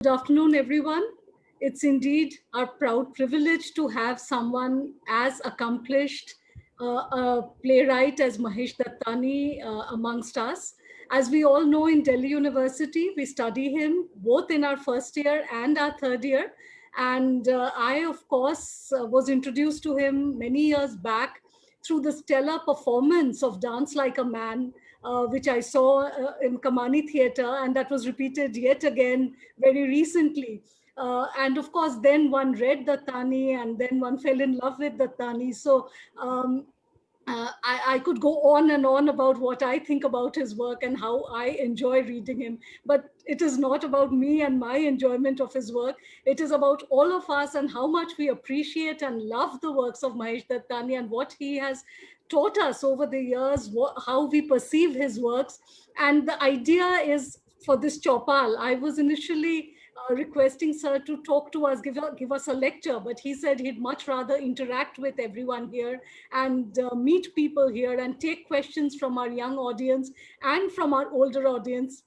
Good afternoon, everyone. It's indeed our proud privilege to have someone as accomplished a playwright as Mahesh Dattani amongst us. As we all know, in Delhi University, we study him both in our first year and our third year. And I, of course, was introduced to him many years back through the stellar performance of Dance Like a Man, which I saw in Kamani Theatre, and that was repeated yet again very recently. And of course, then one read Dattani, and then one fell in love with Dattani. So I could go on and on about what I think about his work and how I enjoy reading him. But it is not about me and my enjoyment of his work. It is about all of us and how much we appreciate and love the works of Mahesh Dattani and what he has taught us over the years, how we perceive his works. And the idea is for this Chaupal. I was initially requesting sir to talk to us, give us a lecture, but he said he'd much rather interact with everyone here and meet people here and take questions from our young audience and from our older audience.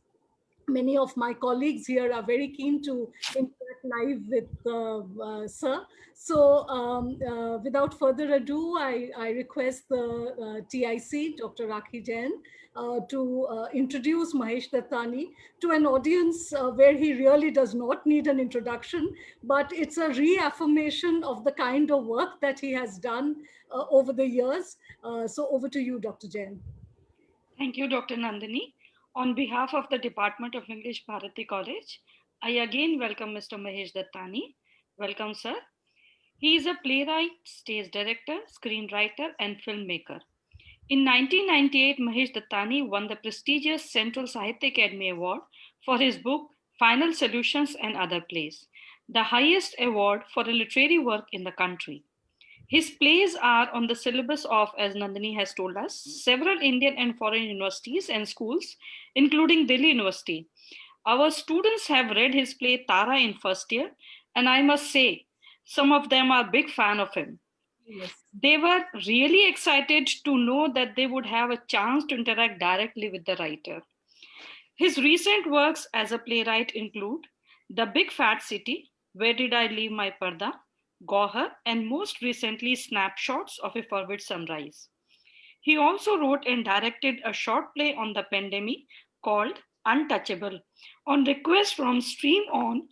Many of my colleagues here are very keen to interact live with Sir. So without further ado, I request the TIC, Dr. Rakhi Jain, to introduce Mahesh Dattani to an audience where he really does not need an introduction, but it's a reaffirmation of the kind of work that he has done over the years. So over to you, Dr. Jain. Thank you, Dr. Nandini. On behalf of the Department of English, Bharati College, I again welcome Mr. Mahesh Dattani. Welcome, sir. He is a playwright, stage director, screenwriter, and filmmaker. In 1998, Mahesh Dattani won the prestigious Central Sahitya Academy Award for his book Final Solutions and Other Plays, the highest award for a literary work in the country. His plays are on the syllabus of, as Nandini has told us, several Indian and foreign universities and schools, including Delhi University. Our students have read his play Tara in first year, and I must say, some of them are big fan of him. Yes. They were really excited to know that they would have a chance to interact directly with the writer. His recent works as a playwright include The Big Fat City, Where Did I Leave My Parda, Gohar, and most recently, Snapshots of a Fervid Sunrise. He also wrote and directed a short play on the pandemic called Untouchable, on request from Stream On,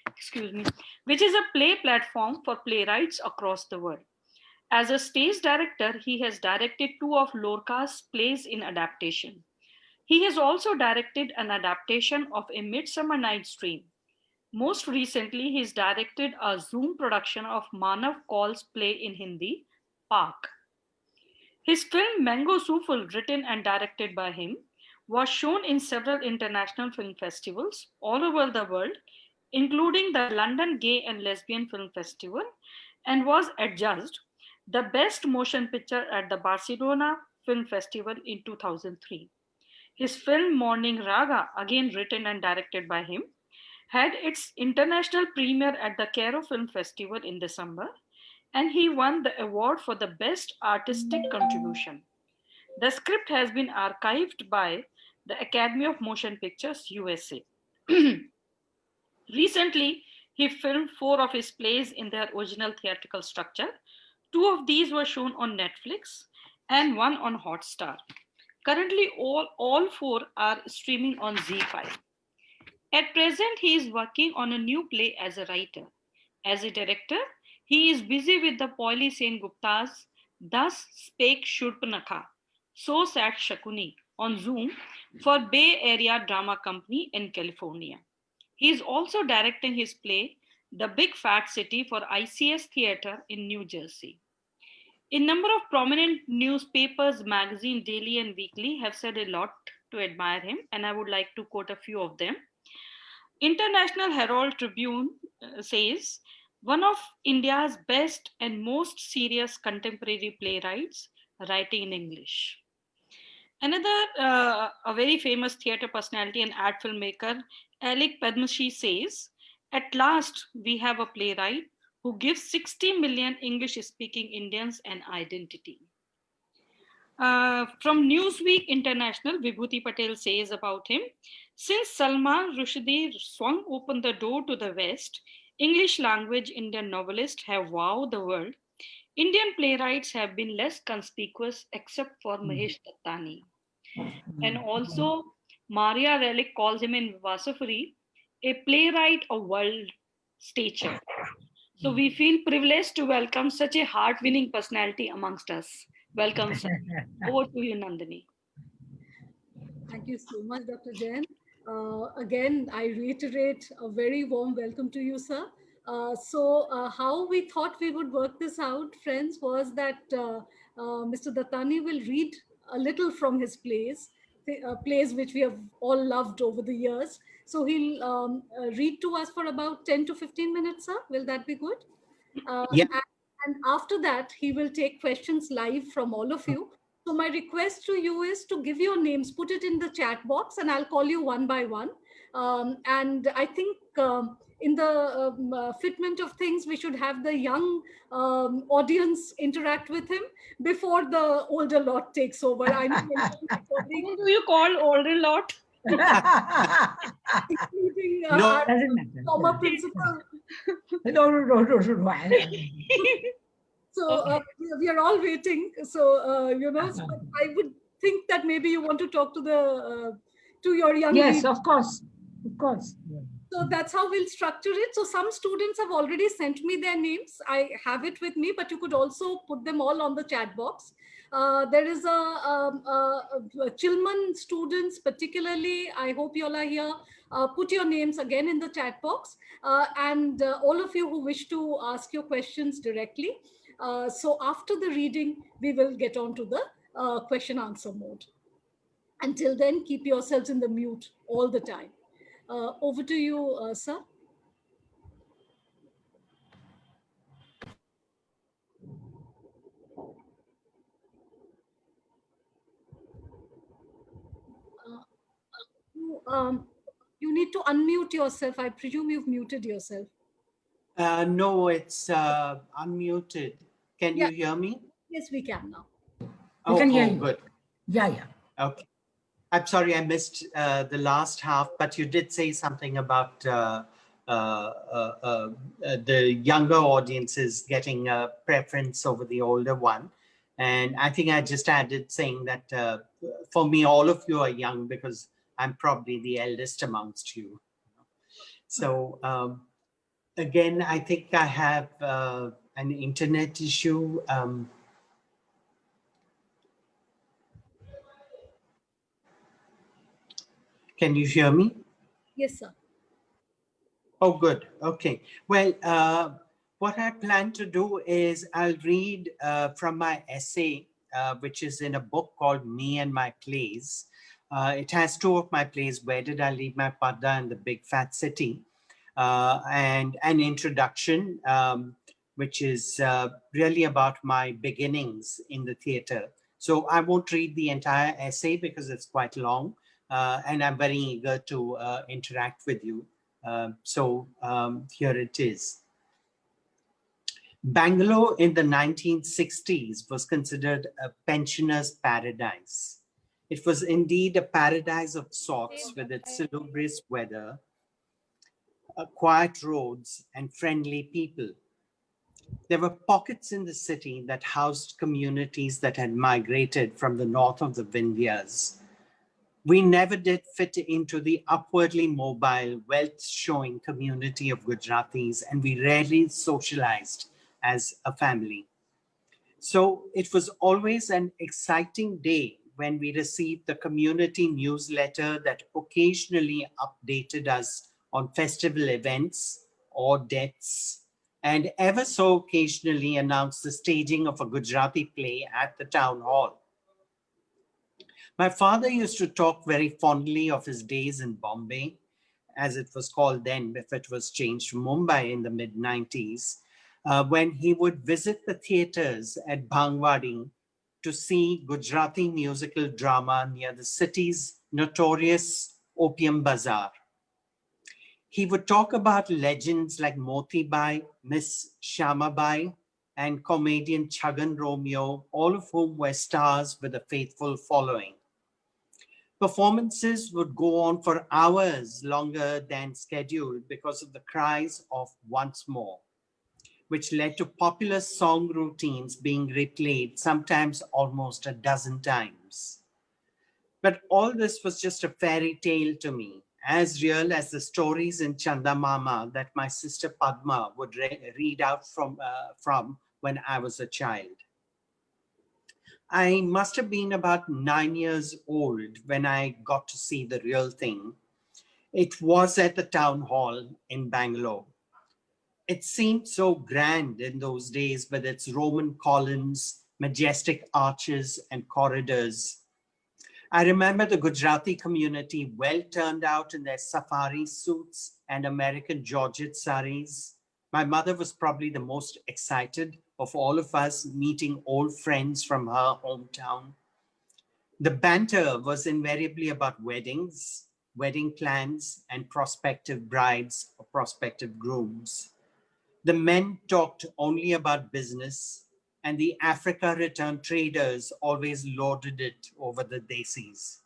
excuse me, which is a play platform for playwrights across the world. As a stage director, he has directed two of Lorca's plays in adaptation. He has also directed an adaptation of A Midsummer Night's Dream. Most recently, he's directed a Zoom production of Manav Kaul's play in Hindi, Park. His film Mango Souful, written and directed by him, was shown in several international film festivals all over the world, including the London Gay and Lesbian Film Festival, and was adjudged the best motion picture at the Barcelona Film Festival in 2003. His film Morning Raga, again written and directed by him, had its international premiere at the Cairo Film Festival in December, and he won the award for the Best Artistic Contribution. The script has been archived by the Academy of Motion Pictures, USA. Recently, he filmed 4 of his plays in their original theatrical structure. 2 of these were shown on Netflix and 1 on Hotstar. Currently, all 4 are streaming on ZEE5. At present, he is working on a new play as a writer. As a director, he is busy with the Poili Sen Gupta's Thus Spake Shurpanakha, So Sat Shakuni on Zoom for Bay Area Drama Company in California. He is also directing his play, The Big Fat City, for ICS Theatre in New Jersey. A number of prominent newspapers, magazine, daily and weekly, have said a lot to admire him, and I would like to quote a few of them. International Herald Tribune says, one of India's best and most serious contemporary playwrights writing in English. Another, a very famous theatre personality and art filmmaker, Alec Padmasree says, at last we have a playwright who gives 60 million English-speaking Indians an identity. From Newsweek International, Vibhuti Patel says about him, Since Salman Rushdie swung open the door to the West, English language Indian novelists have wowed the world. Indian playwrights have been less conspicuous except for Mahesh Dattani. And also, Maria Relic calls him in Vasafuri a playwright of world stature. So we feel privileged to welcome such a heart-winning personality amongst us. Welcome, sir. Over to you, Nandini. Thank you so much, Dr. Jain. Again, I reiterate a very warm welcome to you, sir. How we thought we would work this out, friends, was that Mr. Dattani will read a little from his plays, plays which we have all loved over the years. So he'll read to us for about 10 to 15 minutes, sir. Will that be good? Uh, Yeah. and after that, he will take questions live from all of you. So my request to you is to give your names, put it in the chat box, and I'll call you one by one. And I think in the fitment of things, we should have the young audience interact with him before the older lot takes over. I know Whom do you call older lot? including No, our doesn't matter. former principal. No. So Okay. we are all waiting. So so I would think that maybe you want to talk to the to your young Yes, reader. of course. Of course. So that's how we'll structure it. So some students have already sent me their names. I have it with me, but you could also put them all on the chat box. There is a Chilman students, particularly. I hope you all are here. Put your names again in the chat box, and all of you who wish to ask your questions directly. So after the reading, we will get on to the question answer mode. Until then, keep yourselves in the mute all the time. Over to you, sir. Uh, you need to unmute yourself. I presume you've muted yourself. no, it's unmuted. Can Yeah. you hear me? Yes, we can now. We can hear Oh, you. good. Yeah. Okay. I'm sorry I missed the last half, but you did say something about the younger audiences getting a preference over the older one. And I think I just added saying that for me, all of you are young because I'm probably the eldest amongst you. So again, I think I have an internet issue. Can you hear me? Yes, sir. Oh, good. Okay. Well, what I plan to do is I'll read from my essay, which is in a book called Me and My Plays. It has two of my plays, Where Did I Leave My Padda and The Big Fat City, and an introduction, which is really about my beginnings in the theater. So I won't read the entire essay because it's quite long, and I'm very eager to interact with you. Here it is. Bangalore in the 1960s was considered a pensioner's paradise. It was indeed a paradise of sorts with its salubrious weather, quiet roads, and friendly people. There were pockets in the city that housed communities that had migrated from the north of the Vindhyas. We never did fit into the upwardly mobile, wealth-showing community of Gujaratis, and we rarely socialized as a family. So it was always an exciting day when we received the community newsletter that occasionally updated us on festival events or deaths, and ever so occasionally announced the staging of a Gujarati play at the town hall. My father used to talk very fondly of his days in Bombay, as it was called then, if it was changed to Mumbai in the mid-90s, when he would visit the theaters at Bhangwadi to see Gujarati musical drama near the city's notorious Opium Bazaar. He would talk about legends like Moti Bai, Miss Shamabai, and comedian Chhagan Romeo, all of whom were stars with a faithful following. Performances would go on for hours longer than scheduled because of the cries of once more, which led to popular song routines being replayed, sometimes almost a dozen times. But all this was just a fairy tale to me, as real as the stories in Chanda Mama that my sister Padma would read out from when I was a child. I must have been about 9 years old when I got to see the real thing. It was at the town hall in Bangalore. It seemed so grand in those days with its Roman columns, majestic arches, and corridors. I remember the Gujarati community well turned out in their safari suits and American Georgette saris. My mother was probably the most excited of all of us, meeting old friends from her hometown. The banter was invariably about weddings, wedding plans, and prospective brides or prospective grooms. The men talked only about business, and the Africa return traders always lorded it over the desis.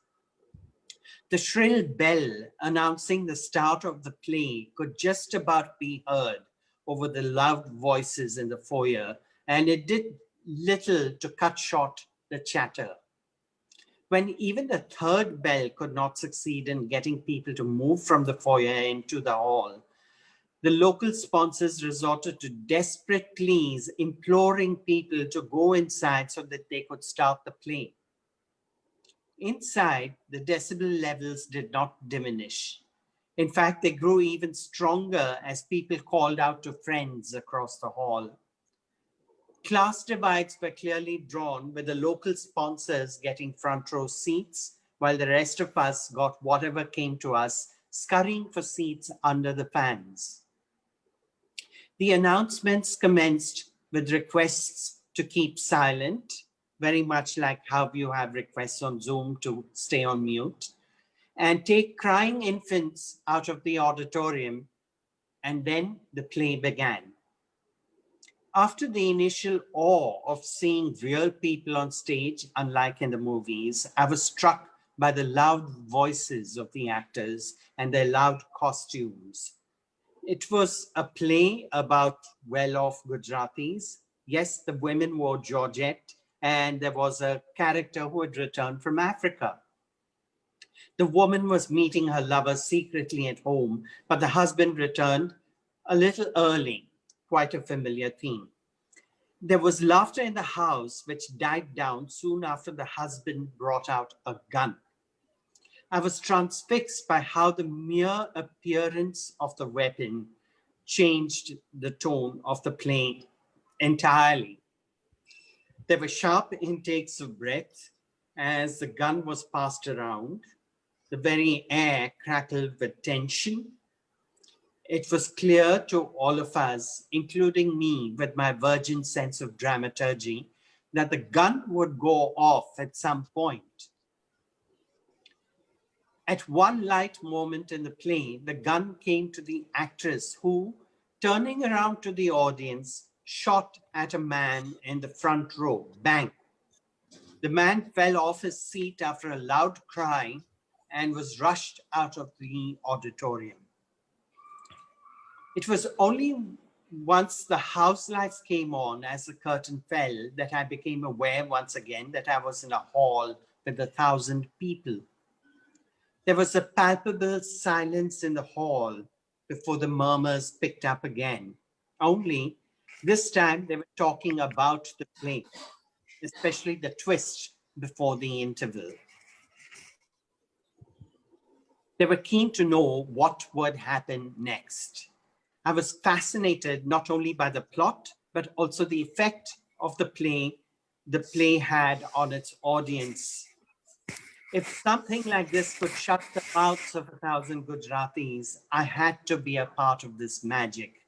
The shrill bell announcing the start of the play could just about be heard over the loud voices in the foyer, and it did little to cut short the chatter. When even the third bell could not succeed in getting people to move from the foyer into the hall, the local sponsors resorted to desperate pleas, imploring people to go inside so that they could start the play. Inside, the decibel levels did not diminish. In fact, they grew even stronger as people called out to friends across the hall. Class divides were clearly drawn, with the local sponsors getting front row seats, while the rest of us got whatever came to us, scurrying for seats under the fans. The announcements commenced with requests to keep silent, very much like how you have requests on Zoom to stay on mute, and take crying infants out of the auditorium, and then the play began. After the initial awe of seeing real people on stage, unlike in the movies, I was struck by the loud voices of the actors and their loud costumes. It was a play about well-off Gujaratis. Yes, the women wore Georgette, and there was a character who had returned from Africa. The woman was meeting her lover secretly at home, but the husband returned a little early, quite a familiar theme. There was laughter in the house, which died down soon after the husband brought out a gun. I was transfixed by how the mere appearance of the weapon changed the tone of the play entirely. There were sharp intakes of breath as the gun was passed around. The very air crackled with tension. It was clear to all of us, including me with my virgin sense of dramaturgy, that the gun would go off at some point. At one light moment in the play, the gun came to the actress who, turning around to the audience, shot at a man in the front row. Bang! The man fell off his seat after a loud cry and was rushed out of the auditorium. It was only once the house lights came on as the curtain fell that I became aware once again that I was in a hall with 1,000 people. There was a palpable silence in the hall before the murmurs picked up again. Only this time they were talking about the play, especially the twist before the interval. They were keen to know what would happen next. I was fascinated not only by the plot, but also the effect of the play had on its audience. If something like this could shut the mouths of 1,000 Gujaratis, I had to be a part of this magic.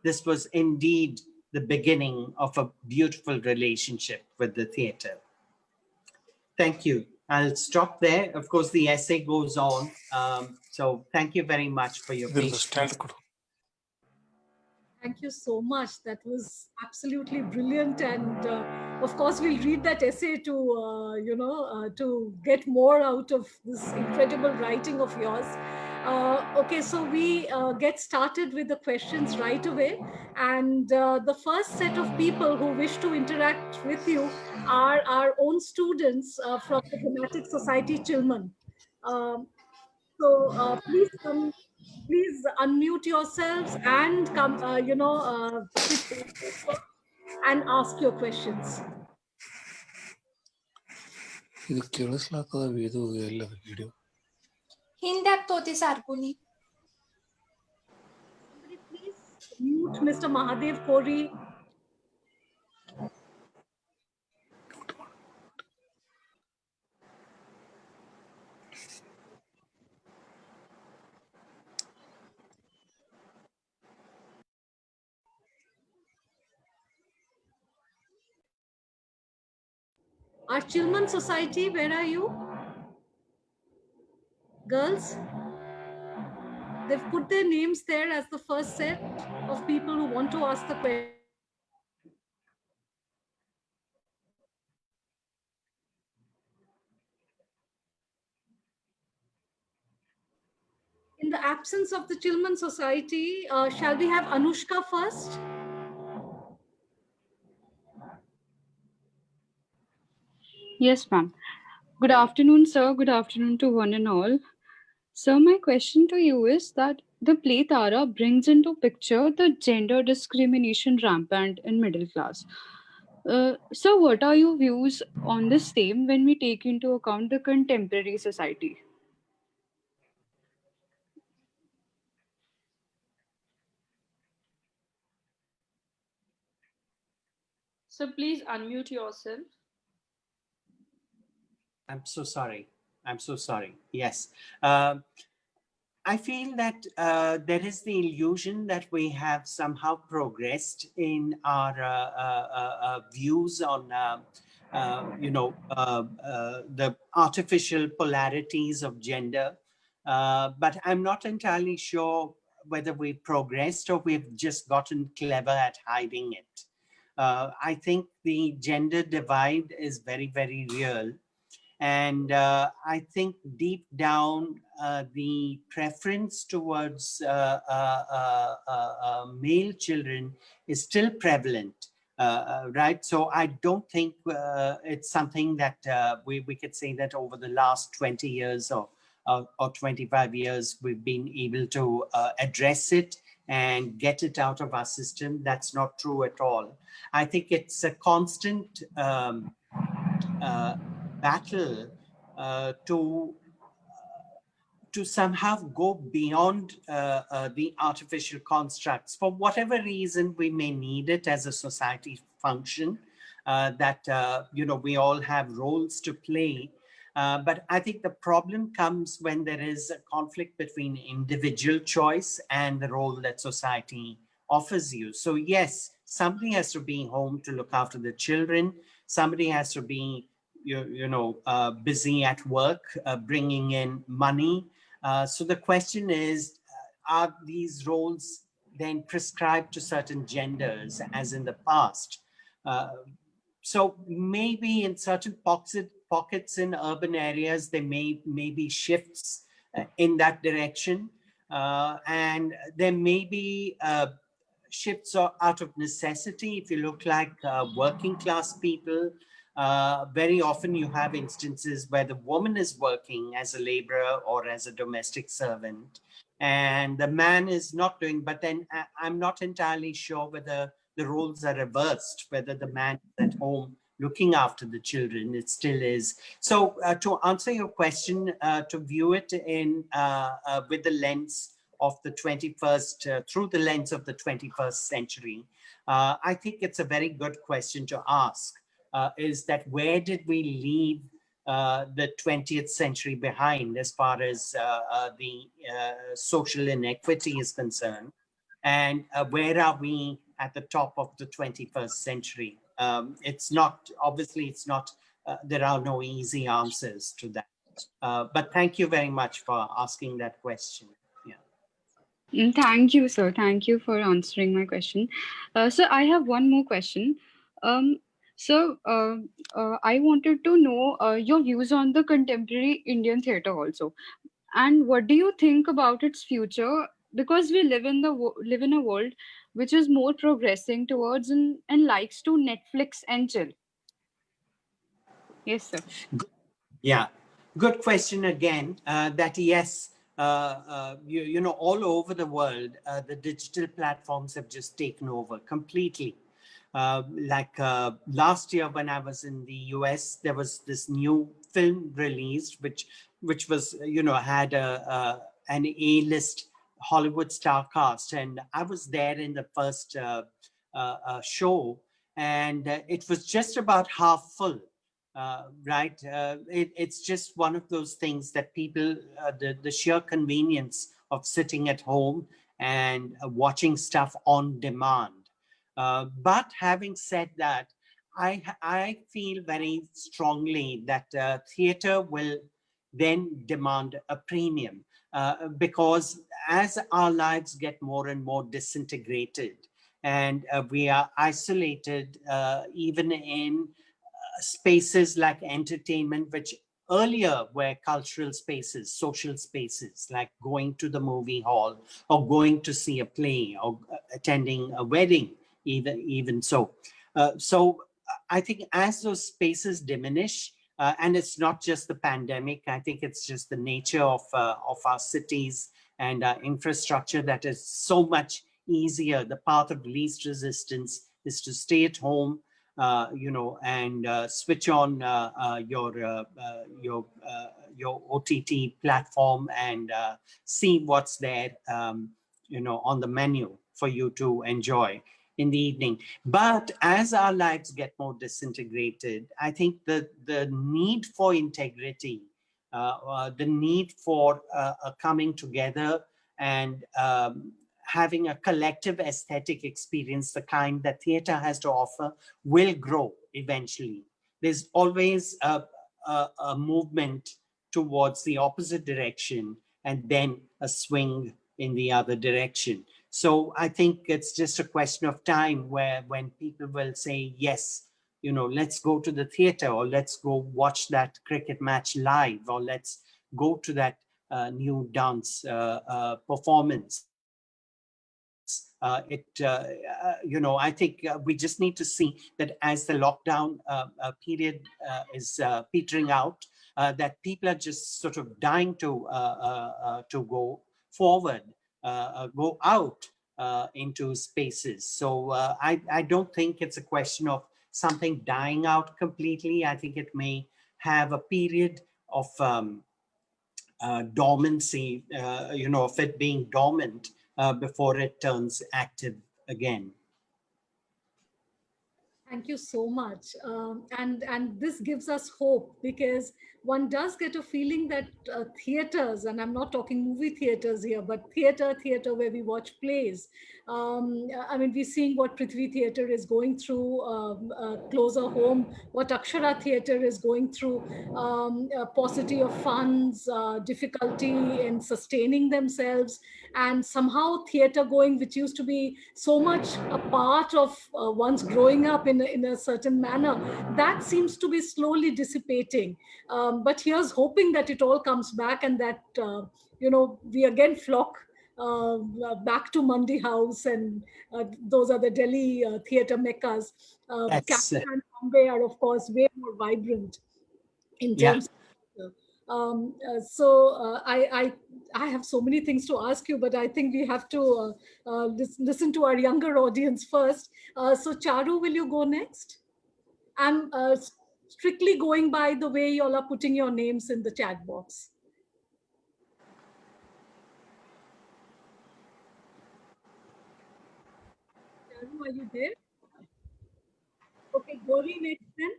This was indeed the beginning of a beautiful relationship with the theatre. Thank you. I'll stop there. Of course, the essay goes on. So thank you very much for your There is a patience. stand. Thank you so much. That was absolutely brilliant, and of course, we'll read that essay to to get more out of this incredible writing of yours. Okay, so we get started with the questions right away, and the first set of people who wish to interact with you are our own students from the Dramatic Society Chilman. Um, so please come, please unmute yourselves and come, switch on and ask your questions. ಇದು ಕೇಳಿಸ್ಲಾಕದ ಇದು ಎಲ್ಲ video ಹಿಂದ್ಯಾಕ್ ತೋತಿ ಸಾರ್ಕುನಿ Somebody please mute Mr. Mahadev Kori. Our Chilman Society, where are you? Girls? They've put their names there as the first set of people who want to ask the question. In the absence of the Chilman Society, shall we have Anushka first? Yes, ma'am. Good afternoon, sir. Good afternoon to one and all. Sir, my question to you is that the play Tara brings into picture the gender discrimination rampant in middle class. So, what are your views on this theme when we take into account the contemporary society? So, please unmute yourself. I'm so sorry. I'm so sorry. Yes. I feel that there is the illusion that we have somehow progressed in our views on, the artificial polarities of gender. But I'm not entirely sure whether we've progressed or we've just gotten clever at hiding it. I think the gender divide is very, very real. And I think deep down, the preference towards male children is still prevalent, right? So I don't think it's something that we could say that over the last 20 years or 25 years, we've been able to address it and get it out of our system. That's not true at all. I think it's a constant battle to somehow go beyond the artificial constructs. For whatever reason we may need it as a society function, that we all have roles to play. But I think the problem comes when there is a conflict between individual choice and the role that society offers you. So yes, somebody has to be home to look after the children. Somebody has to be busy at work, bringing in money. So the question is, are these roles then prescribed to certain genders as in the past? So maybe in certain pockets in urban areas, there may be shifts in that direction. And there may be shifts out of necessity. If you look like working class people, very often you have instances where the woman is working as a laborer or as a domestic servant and the man is not doing, but then I'm not entirely sure whether the roles are reversed, whether the man is at home looking after the children. It still is. So to answer your question, to view it in with the lens of the 21st, through the lens of the 21st century, I think it's a very good question to ask. Is that where did we leave the 20th century behind as far as the social inequity is concerned? And where are we at the top of the 21st century? It's not, obviously it's not, there are no easy answers to that. But thank you very much for asking that question. Yeah. Thank you, sir. Thank you for answering my question. So I have one more question. Um, so I wanted to know your views on the contemporary Indian theatre also, and what do you think about its future? Because we live in a world which is more progressing towards and likes to Netflix and chill. Yes, sir. Yeah, good question again. That yes, you know, all over the world, the digital platforms have just taken over completely. Last year when I was in the US, there was this new film released, which was had an A-list Hollywood star cast, and I was there in the first show, and it was just about half full. Right? It's just one of those things that people, the sheer convenience of sitting at home and watching stuff on demand. But having said that, I feel very strongly that theater will then demand a premium because as our lives get more and more disintegrated and we are isolated even in spaces like entertainment, which earlier were cultural spaces, social spaces, like going to the movie hall or going to see a play or attending a wedding, even so. So I think as those spaces diminish, and it's not just the pandemic, I think it's just the nature of our cities and our infrastructure that is so much easier. The path of least resistance is to stay at home, and switch on your OTT platform and see what's there, on the menu for you to enjoy in the evening. But as our lives get more disintegrated, I think the need for integrity, the need for coming together and having a collective aesthetic experience, the kind that theater has to offer, will grow eventually. There's always a movement towards the opposite direction and then a swing in the other direction. So I think it's just a question of time when people will say, yes, let's go to the theater, or let's go watch that cricket match live, or let's go to that new dance performance. I think we just need to see that as the lockdown period is petering out, that people are just sort of dying to go forward, go out into spaces. So I don't think it's a question of something dying out completely. I think it may have a period of dormancy, of it being dormant before it turns active again. Thank you so much. And this gives us hope, because one does get a feeling that theaters, and I'm not talking movie theaters here, but theater where we watch plays. I mean, we're seeing what Prithvi Theatre is going through, closer home, what Akshara Theatre is going through, paucity of funds, difficulty in sustaining themselves, and somehow theater going, which used to be so much a part of one's growing up in a certain manner, that seems to be slowly dissipating. But here's hoping that it all comes back, and that we again flock back to Mandi House, and those are the Delhi theatre meccas. That's Calcutta and Bombay are, of course, way more vibrant in yeah. terms of I have so many things to ask you, but I think we have to listen to our younger audience first. So Charu, will you go next? I'm strictly going by the way y'all are putting your names in the chat box. Charu, are you there? Okay, Gauri next then.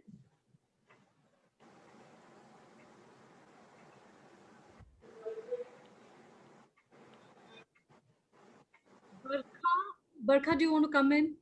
Barkha, do you want to come in?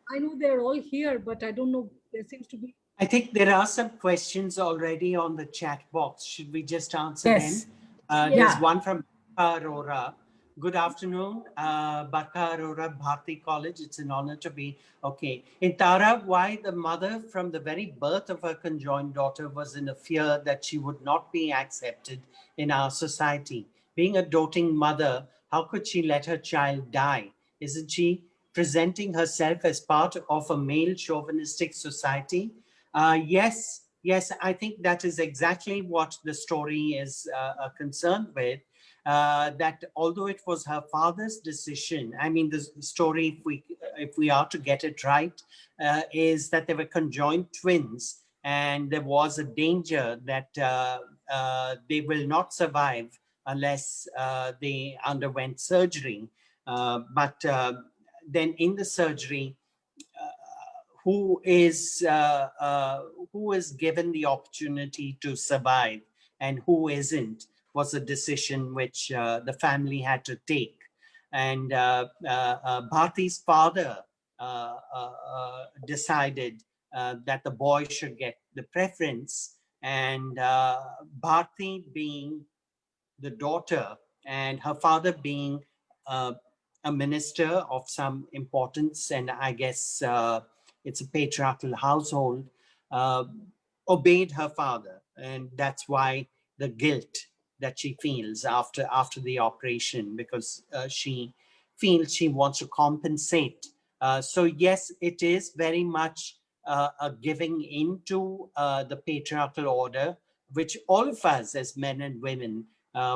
I know they're all here, but I don't know. There seems to be. I think there are some questions already on the chat box. Should we just answer Yes. them? Yes. There's one from Arora. Good afternoon, Barka Arora, Bharati College. It's an honor to be okay. In Tara, why the mother from the very birth of her conjoined daughter was in a fear that she would not be accepted in our society. Being a doting mother, how could she let her child die? Isn't she presenting herself as part of a male chauvinistic society? Yes, I think that is exactly what the story is concerned with. That although it was her father's decision, I mean, the story, if we are to get it right, is that they were conjoined twins, and there was a danger that they will not survive unless they underwent surgery. But then in the surgery, who is given the opportunity to survive and who isn't was a decision which the family had to take. And Bharti's father decided that the boy should get the preference, and Bharti being the daughter and her father being uh, a minister of some importance, and I guess it's a patriarchal household, uh, obeyed her father, and that's why the guilt that she feels after the operation, because she feels she wants to compensate. So yes, it is very much a giving into the patriarchal order, which all of us as men and women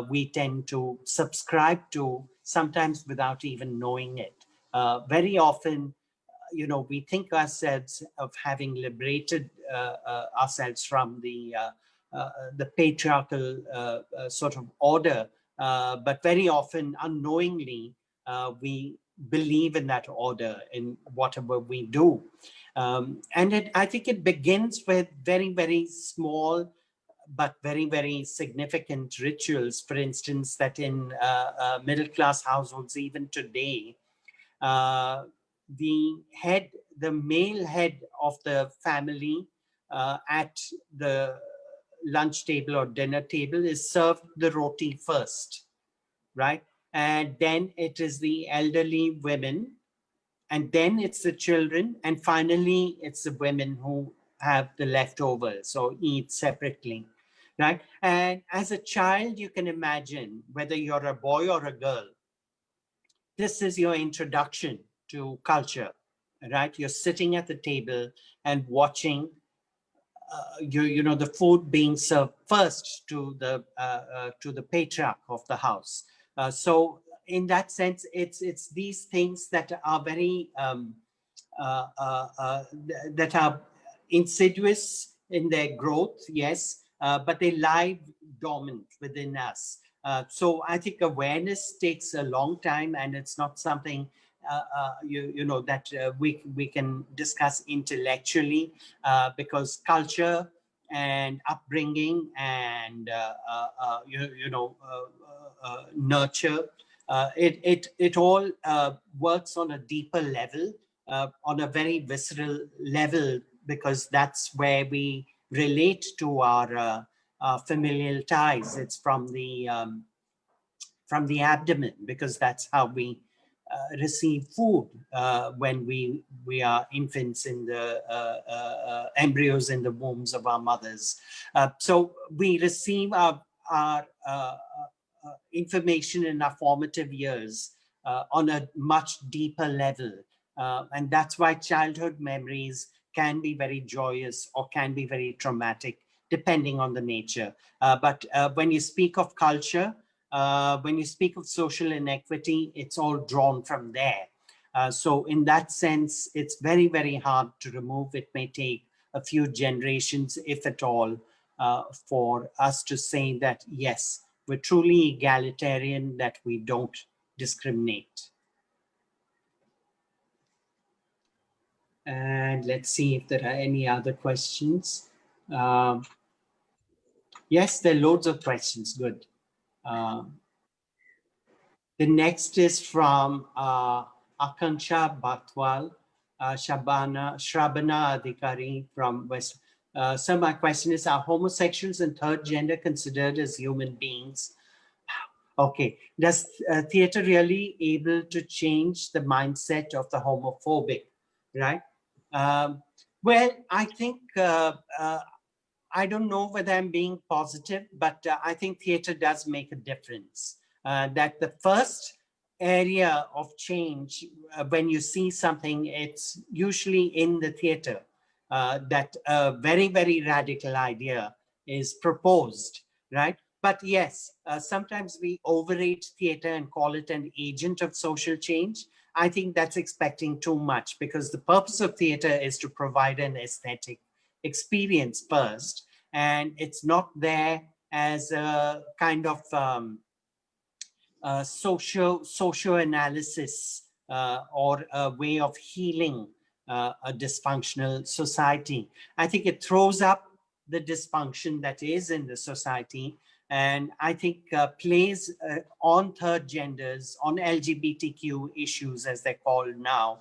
we tend to subscribe to, sometimes without even knowing it. Very often, we think ourselves of having liberated ourselves from the patriarchal sort of order, but very often unknowingly we believe in that order in whatever we do. I think it begins with very, very small but very, very significant rituals. For instance, that in middle class households, even today, uh, the male head of the family at the lunch table or dinner table is served the roti first, right? And then it is the elderly women, and then it's the children, and finally it's the women who have the leftovers, so eat separately, right? And as a child, you can imagine, whether you're a boy or a girl, this is your introduction to culture, right? You're sitting at the table and watching the food being served first to the patriarch of the house. So in that sense, it's these things that are very that are insidious in their growth, yes, but they lie dormant within us. So I think awareness takes a long time, and it's not something that we can discuss intellectually, because culture and upbringing and nurture, it all works on a deeper level, on a very visceral level, because that's where we relate to our familial ties. It's from the abdomen, because that's how we receive food when we are infants in the embryos in the wombs of our mothers. So we receive our information in our formative years on a much deeper level. And that's why childhood memories can be very joyous or can be very traumatic, depending on the nature. But when you speak of culture, when you speak of social inequity, it's all drawn from there. So in that sense, it's very, very hard to remove. It may take a few generations, if at all, for us to say that, yes, we're truly egalitarian, that we don't discriminate. And let's see if there are any other questions. Yes, there are loads of questions. Good. The next is from Akansha Barthwal, Shrabana Adhikari from West. So my question is, are homosexuals and third gender considered as human beings? Okay. Does theater really able to change the mindset of the homophobic, right? Well, I think, I don't know whether I'm being positive, but I think theater does make a difference. That the first area of change, when you see something, it's usually in the theater, that a very, very radical idea is proposed, right? But yes, sometimes we overrate theater and call it an agent of social change. I think that's expecting too much, because the purpose of theater is to provide an aesthetic experience first, and it's not there as a kind of socio analysis or a way of healing a dysfunctional society. I think it throws up the dysfunction that is in the society. And I think plays on third genders, on LGBTQ issues, as they're called now,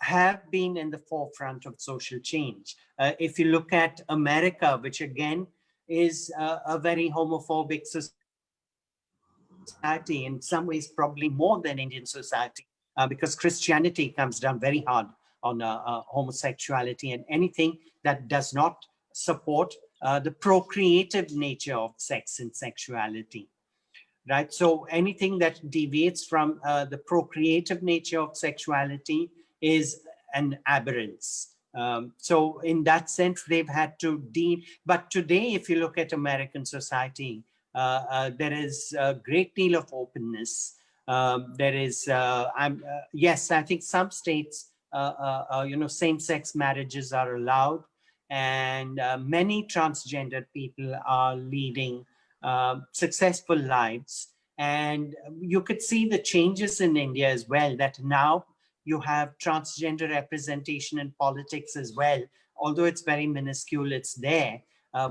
have been in the forefront of social change. If you look at America, which again is a very homophobic society, in some ways probably more than Indian society, because Christianity comes down very hard on homosexuality and anything that does not support the procreative nature of sex and sexuality. Right. So anything that deviates from the procreative nature of sexuality is an aberrance. So in that sense, they've had to deal. But today, if you look at American society, there is a great deal of openness. There is, yes, I think some states, same-sex marriages are allowed, and many transgender people are leading successful lives. And you could see the changes in India as well, that now you have transgender representation in politics as well. Although it's very minuscule, it's there,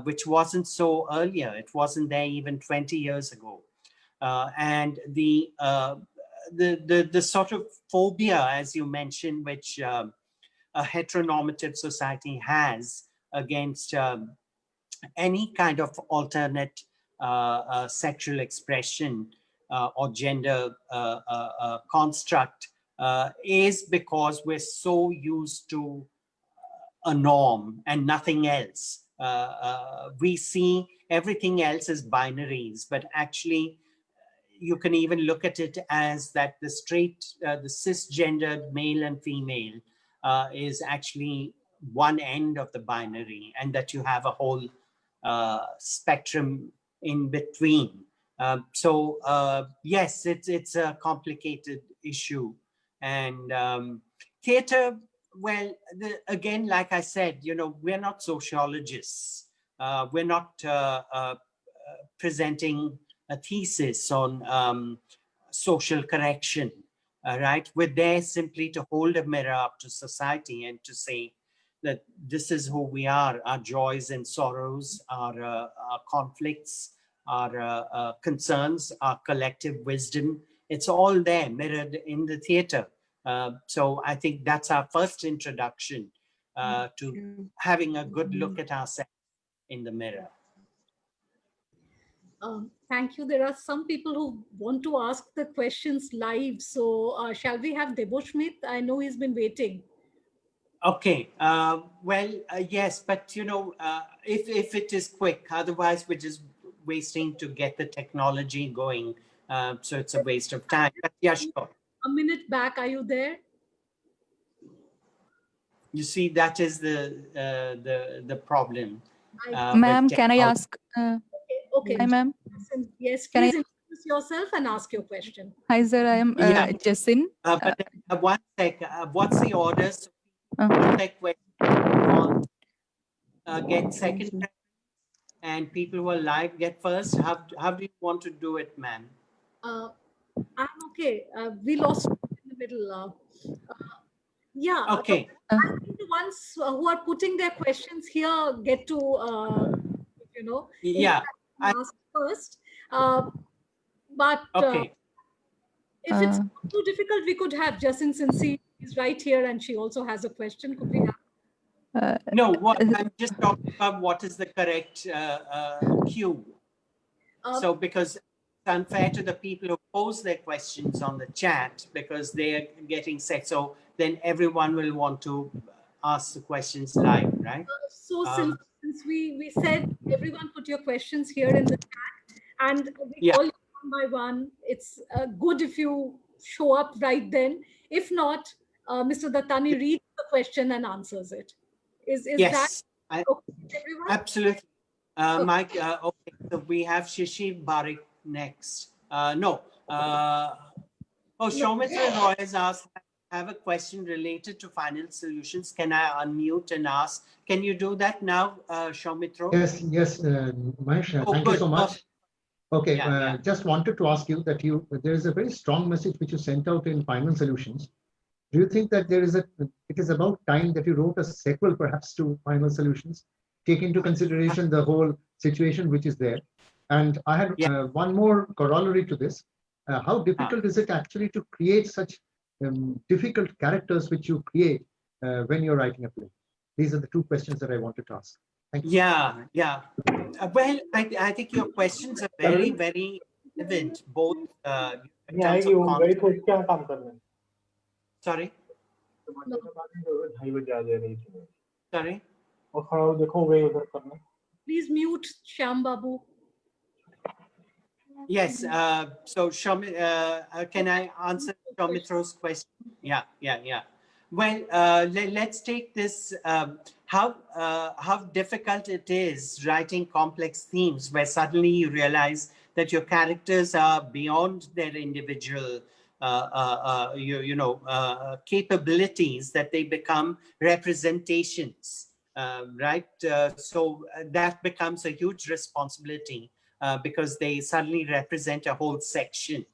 which wasn't so earlier. It wasn't there even 20 years ago. And the sort of phobia, as you mentioned, which a heteronormative society has against any kind of alternate sexual expression or gender construct is because we're so used to a norm and nothing else. We see everything else as binaries, but actually you can even look at it as that the the cisgendered male and female is actually one end of the binary, and that you have a whole spectrum in between. Yes, it's a complicated issue. And theater, well, again, like I said, we're not sociologists. We're not presenting a thesis on social correction, right? We're there simply to hold a mirror up to society and to say that this is who we are, our joys and sorrows, our conflicts, our concerns, our collective wisdom. It's all there mirrored in the theater. So I think that's our first introduction to having a good look at ourselves in the mirror. Thank you. There are some people who want to ask the questions live. So shall we have Deshmukh? I know he's been waiting. Okay. Yes, but if it is quick, otherwise we're just wasting to get the technology going. So it's a waste of time. But yeah, sure. A minute back, are you there? You see, that is the problem. Ma'am, can I ask? Okay. Hi, ma'am. Yes, Can please introduce yourself and ask your question. Hi, sir. I am Jasin. But one sec. What's the order? So get second, and people who are live get first. How do you want to do it, ma'am? I'm okay. We lost in the middle. Yeah. Okay. I think the ones who are putting their questions here get to, Yeah. ask first. But okay. If it's too difficult, we could have Jasin, since he is right here and she also has a question. Could we have? No, I'm just talking about what is the correct cue. So because unfair to the people who pose their questions on the chat because they are getting set. So then everyone will want to ask the questions live, right? So since we said everyone put your questions here in the chat, and we Yeah. call you one by one. It's good if you show up right then. If not, Mr. Dattani reads the question and answers it. Is that Yes, okay with everyone? absolutely. Okay. Mike, okay, so we have Shishi Barik next. No. No. Soumitra Roy has asked, I have a question related to final solutions. Can I unmute and ask? Can you do that now, Soumitra? Yes, Mahesh, thank you Good. so much. Okay, Yeah. just wanted to ask you that there is a very strong message which you sent out in Final Solutions. Do you think that it is about time that you wrote a sequel perhaps to Final Solutions, take into consideration the whole situation which is there? And I had one more corollary to this. How difficult is it actually to create such difficult characters which you create when you're writing a play? These are the two questions that I wanted to ask. Thank you. Yeah. Well, I think your questions are very, very vivid, both in terms of content. Sorry? Sorry? Please mute Shyam Babu. Yes. So, can I answer Shaumitra's question? Yeah. Well, let's take this. How difficult it is writing complex themes where suddenly you realize that your characters are beyond their individual capabilities, that they become representations, right? So that becomes a huge responsibility because they suddenly represent a whole section.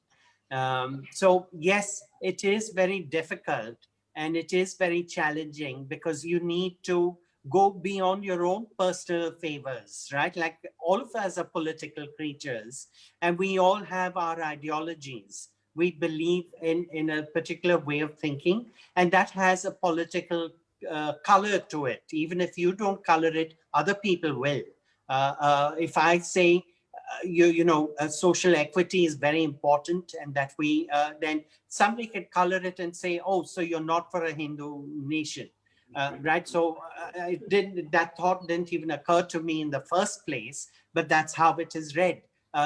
So yes, it is very difficult and it is very challenging because you need to go beyond your own personal favors, right? Like all of us are political creatures and we all have our ideologies. We believe in a particular way of thinking, and that has a political color to it. Even if you don't color it, other people will. If I say, social equity is very important, and that we then somebody can color it and say, oh, so you're not for a Hindu nation, right? So that thought didn't even occur to me in the first place, but that's how it is read.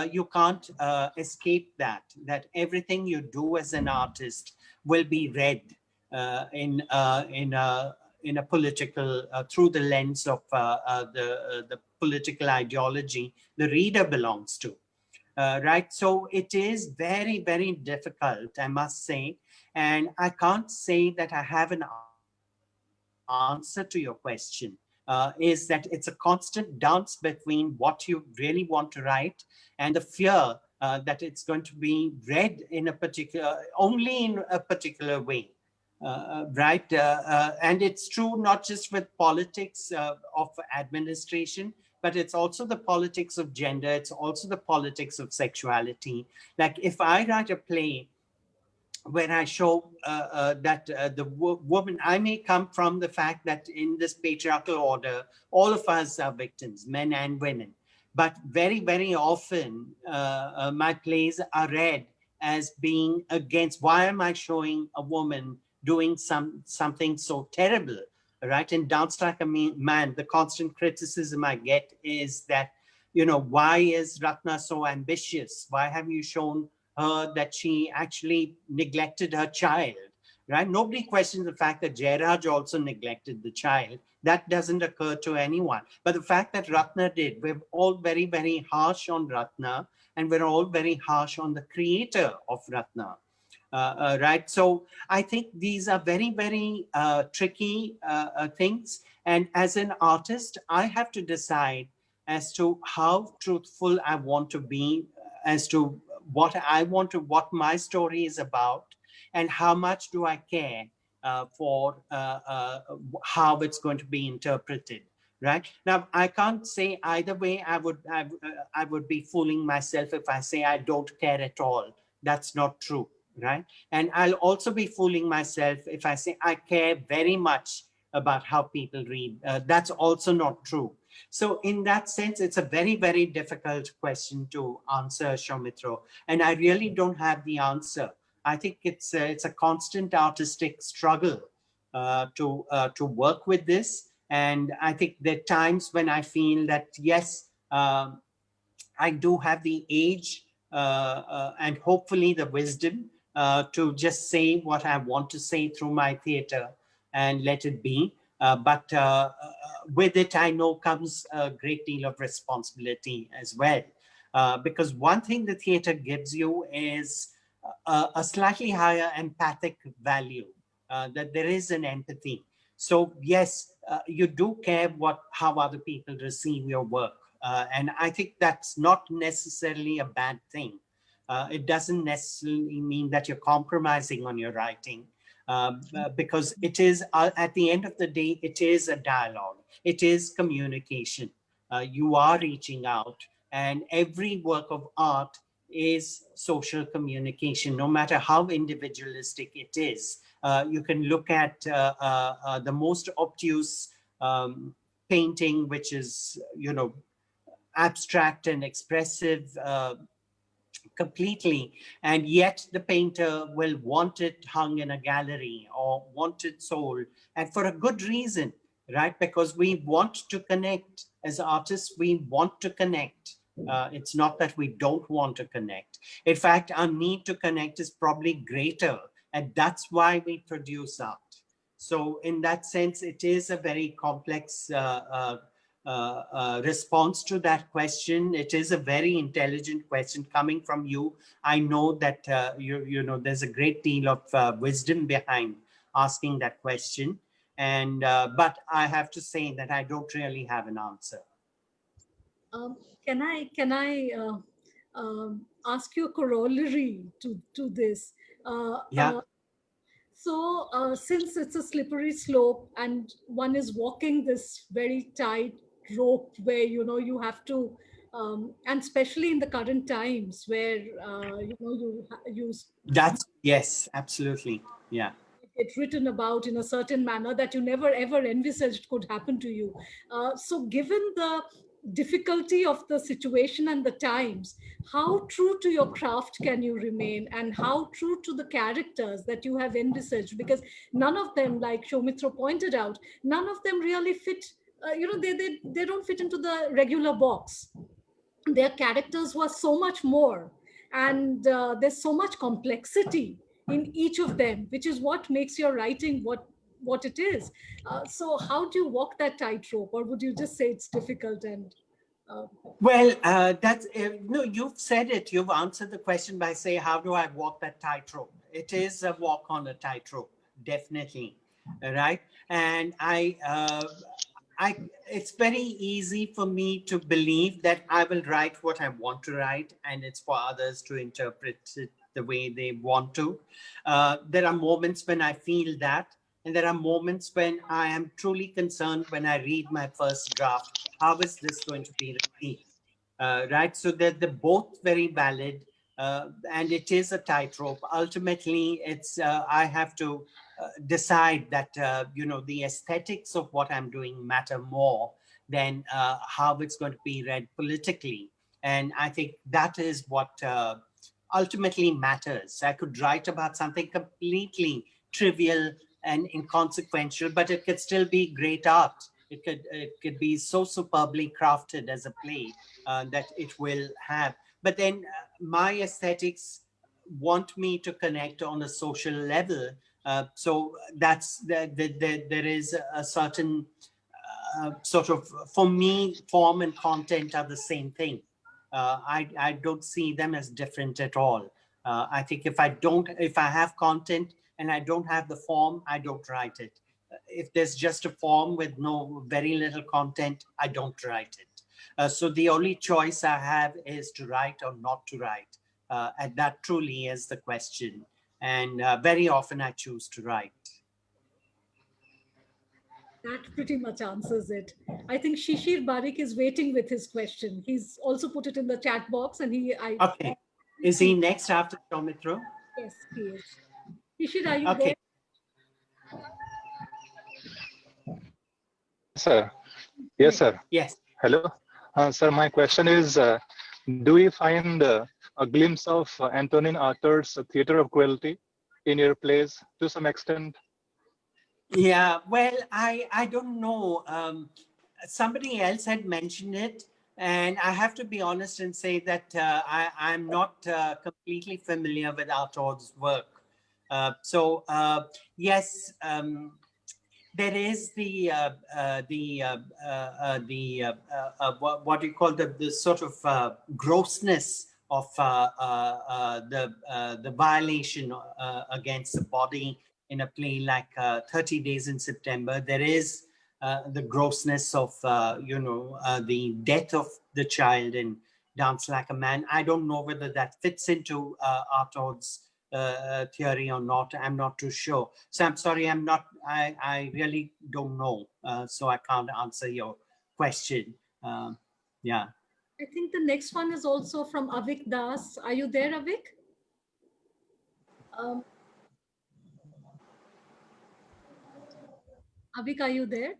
You can't escape that everything you do as an artist will be read in a political, through the lens of the political ideology the reader belongs to, right? So it is very, very difficult, I must say, and I can't say that I have an answer to your question. Is that it's a constant dance between what you really want to write and the fear that it's going to be read in a particular, only in a particular way. Right? And it's true not just with politics of administration, but it's also the politics of gender. It's also the politics of sexuality. Like if I write a play where I show that the woman, I may come from the fact that in this patriarchal order, all of us are victims, men and women. But very, very often, my plays are read as being against, why am I showing a woman doing something so terrible, right? In Dance Like a Man, the constant criticism I get is that, why is Ratna so ambitious? Why have you shown her that she actually neglected her child, right? Nobody questions the fact that Jairaj also neglected the child. That doesn't occur to anyone. But the fact that Ratna did, we're all very, very harsh on Ratna, and we're all very harsh on the creator of Ratna. Right? So I think these are very, very tricky things. And as an artist, I have to decide as to how truthful I want to be, as to what my story is about, and how much do I care for how it's going to be interpreted. Right now, I can't say either way. I would be fooling myself if I say I don't care at all. That's not true, right? And I'll also be fooling myself if I say I care very much about how people read. That's also not true. So in that sense, it's a very, very difficult question to answer, Shaumitro. And I really don't have the answer. I think it's a constant artistic struggle to work with this. And I think there are times when I feel that, yes, I do have the age and hopefully the wisdom to just say what I want to say through my theater and let it be. But with it, I know comes a great deal of responsibility as well. Because one thing the theater gives you is a slightly higher empathic value, that there is an empathy. So yes, you do care how other people receive your work. And I think that's not necessarily a bad thing. It doesn't necessarily mean that you're compromising on your writing, because it is, at the end of the day, it is a dialogue. It is communication. You are reaching out, and every work of art is social communication, no matter how individualistic it is. You can look at the most obtuse painting, which is, abstract and expressive completely, and yet the painter will want it hung in a gallery or want it sold, and for a good reason, right? Because we want to connect as artists. We want to connect. It's not that we don't want to connect. In fact, our need to connect is probably greater, and that's why we produce art. So in that sense, it is a very complex response to that question. It is a very intelligent question coming from you. I know that there's a great deal of wisdom behind asking that question, and but I have to say that I don't really have an answer. Can I ask you a corollary to this? Yeah. So since it's a slippery slope and one is walking this very tight rope where you have to, and especially in the current times where you That's, yes, absolutely. Yeah. get written about in a certain manner that you never ever envisaged could happen to you. So given the difficulty of the situation and the times, how true to your craft can you remain, and how true to the characters that you have envisaged? Because none of them, like Shomitra pointed out, none of them really fit. They don't fit into the regular box. Their characters were so much more, and there's so much complexity in each of them, which is what makes your writing what it is. So how do you walk that tightrope, or would you just say it's difficult? And well, that's no, you've said it. You've answered the question by saying, how do I walk that tightrope? It is a walk on a tightrope, definitely, right? And it's very easy for me to believe that I will write what I want to write, and it's for others to interpret it the way they want to. There are moments when I feel that, and there are moments when I am truly concerned when I read my first draft. How is this going to be received? Right? So they're both very valid, and it is a tightrope. Ultimately, it's I have to decide that the aesthetics of what I'm doing matter more than how it's going to be read politically. And I think that is what ultimately matters. I could write about something completely trivial and inconsequential, but it could still be great art. It could be so superbly crafted as a play that it will have. But then my aesthetics want me to connect on a social level. So that's there is a certain sort of, for me, form and content are the same thing. I don't see them as different at all. I think if I have content and I don't have the form, I don't write it. If there's just a form with very little content, I don't write it. So the only choice I have is to write or not to write. And that truly is the question. And very often I choose to write. that pretty much answers it. I think Shishir Barik is waiting with his question. He's also put it in the chat box, and Okay. Is he next after Soumitra? Yes, he is. Shishir, are you Okay. there? Sir. Yes, sir. Yes. Hello. Sir, my question is, do you find a glimpse of Antonin Arthur's theater of cruelty in your plays to some extent? Yeah, well, I don't know. Somebody else had mentioned it, and I have to be honest and say that I'm not completely familiar with Artaud's work. Yes, there is what do you call the sort of grossness of the violation against the body in a play like 30 Days in September. There is the grossness of the death of the child in Dance Like a Man. I don't know whether that fits into Artaud's theory or not. I'm not too sure. So I'm sorry, I really don't know. So I can't answer your question. Yeah. I think the next one is also from Avik Das. Are you there, Avik? Avik, are you there?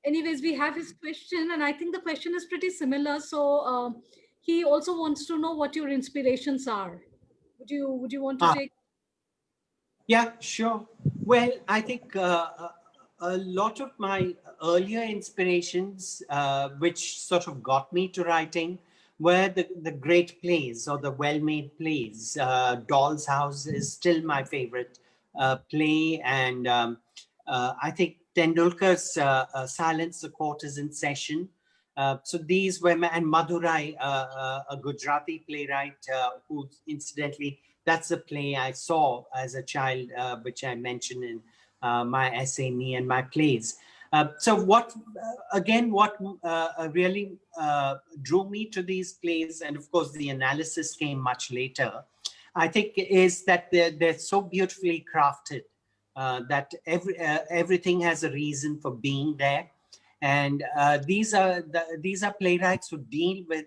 Anyways, we have his question, and I think the question is pretty similar. So he also wants to know what your inspirations are. Would you want to take? Yeah, sure. Well, I think a lot of my earlier inspirations, which sort of got me to writing, were the great plays or the well-made plays. Doll's House is still my favorite play, and I think Tendulkar's Silence, the Court is in Session. So these were, and Madurai, a Gujarati playwright who incidentally, that's a play I saw as a child, which I mentioned in my essay, Me and My Plays. So what really drew me to these plays, and of course the analysis came much later, I think is that they're so beautifully crafted that everything has a reason for being there. And these are playwrights who deal with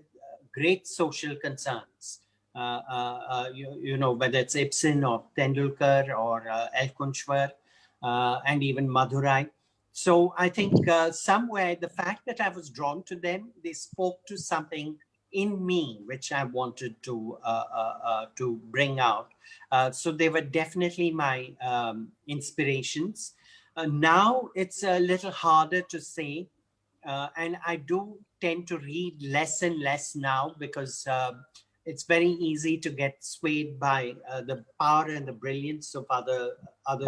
great social concerns. Whether it's Ibsen or Tendulkar or Elkunchwar and even Madurai. So I think somewhere the fact that I was drawn to them, they spoke to something in me which I wanted to bring out. So they were definitely my inspirations. Now it's a little harder to say, and I do tend to read less and less now because it's very easy to get swayed by the power and the brilliance of other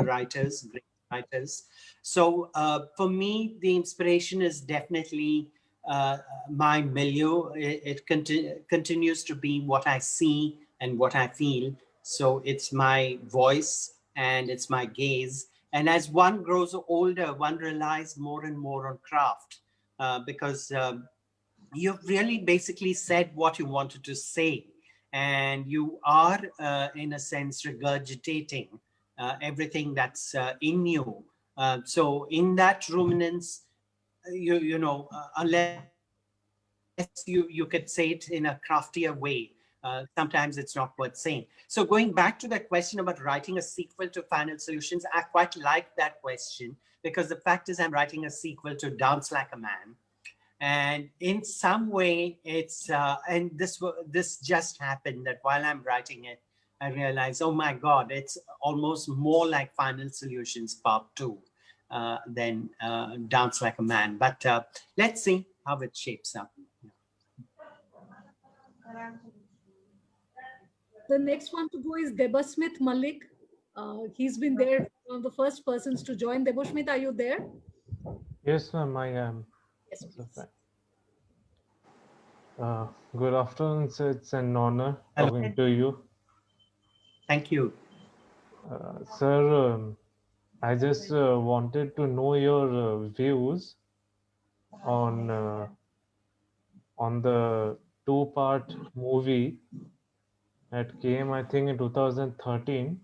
writers, great writers. So for me, the inspiration is definitely my milieu. It continues to be what I see and what I feel. So it's my voice and it's my gaze. And as one grows older, one relies more and more on craft because you've really basically said what you wanted to say. And you are, in a sense, regurgitating everything that's in you. So in that ruminance, unless you could say it in a craftier way, sometimes it's not worth saying. So going back to that question about writing a sequel to Final Solutions, I quite like that question because the fact is I'm writing a sequel to Dance Like a Man. And in some way it's, and this just happened that while I'm writing it, I realized, oh my God, it's almost more like Final Solutions Part 2 than Dance Like a Man. But let's see how it shapes up. The next one to go is Debasmith Malik. He's been there, one of the first persons to join. Debasmith, are you there? Yes, ma'am, I am. Yes, please. Good afternoon, sir. It's an honor Hello. talking to you. Thank you. Sir, I just wanted to know your views on the two-part movie that came, I think, in 2013,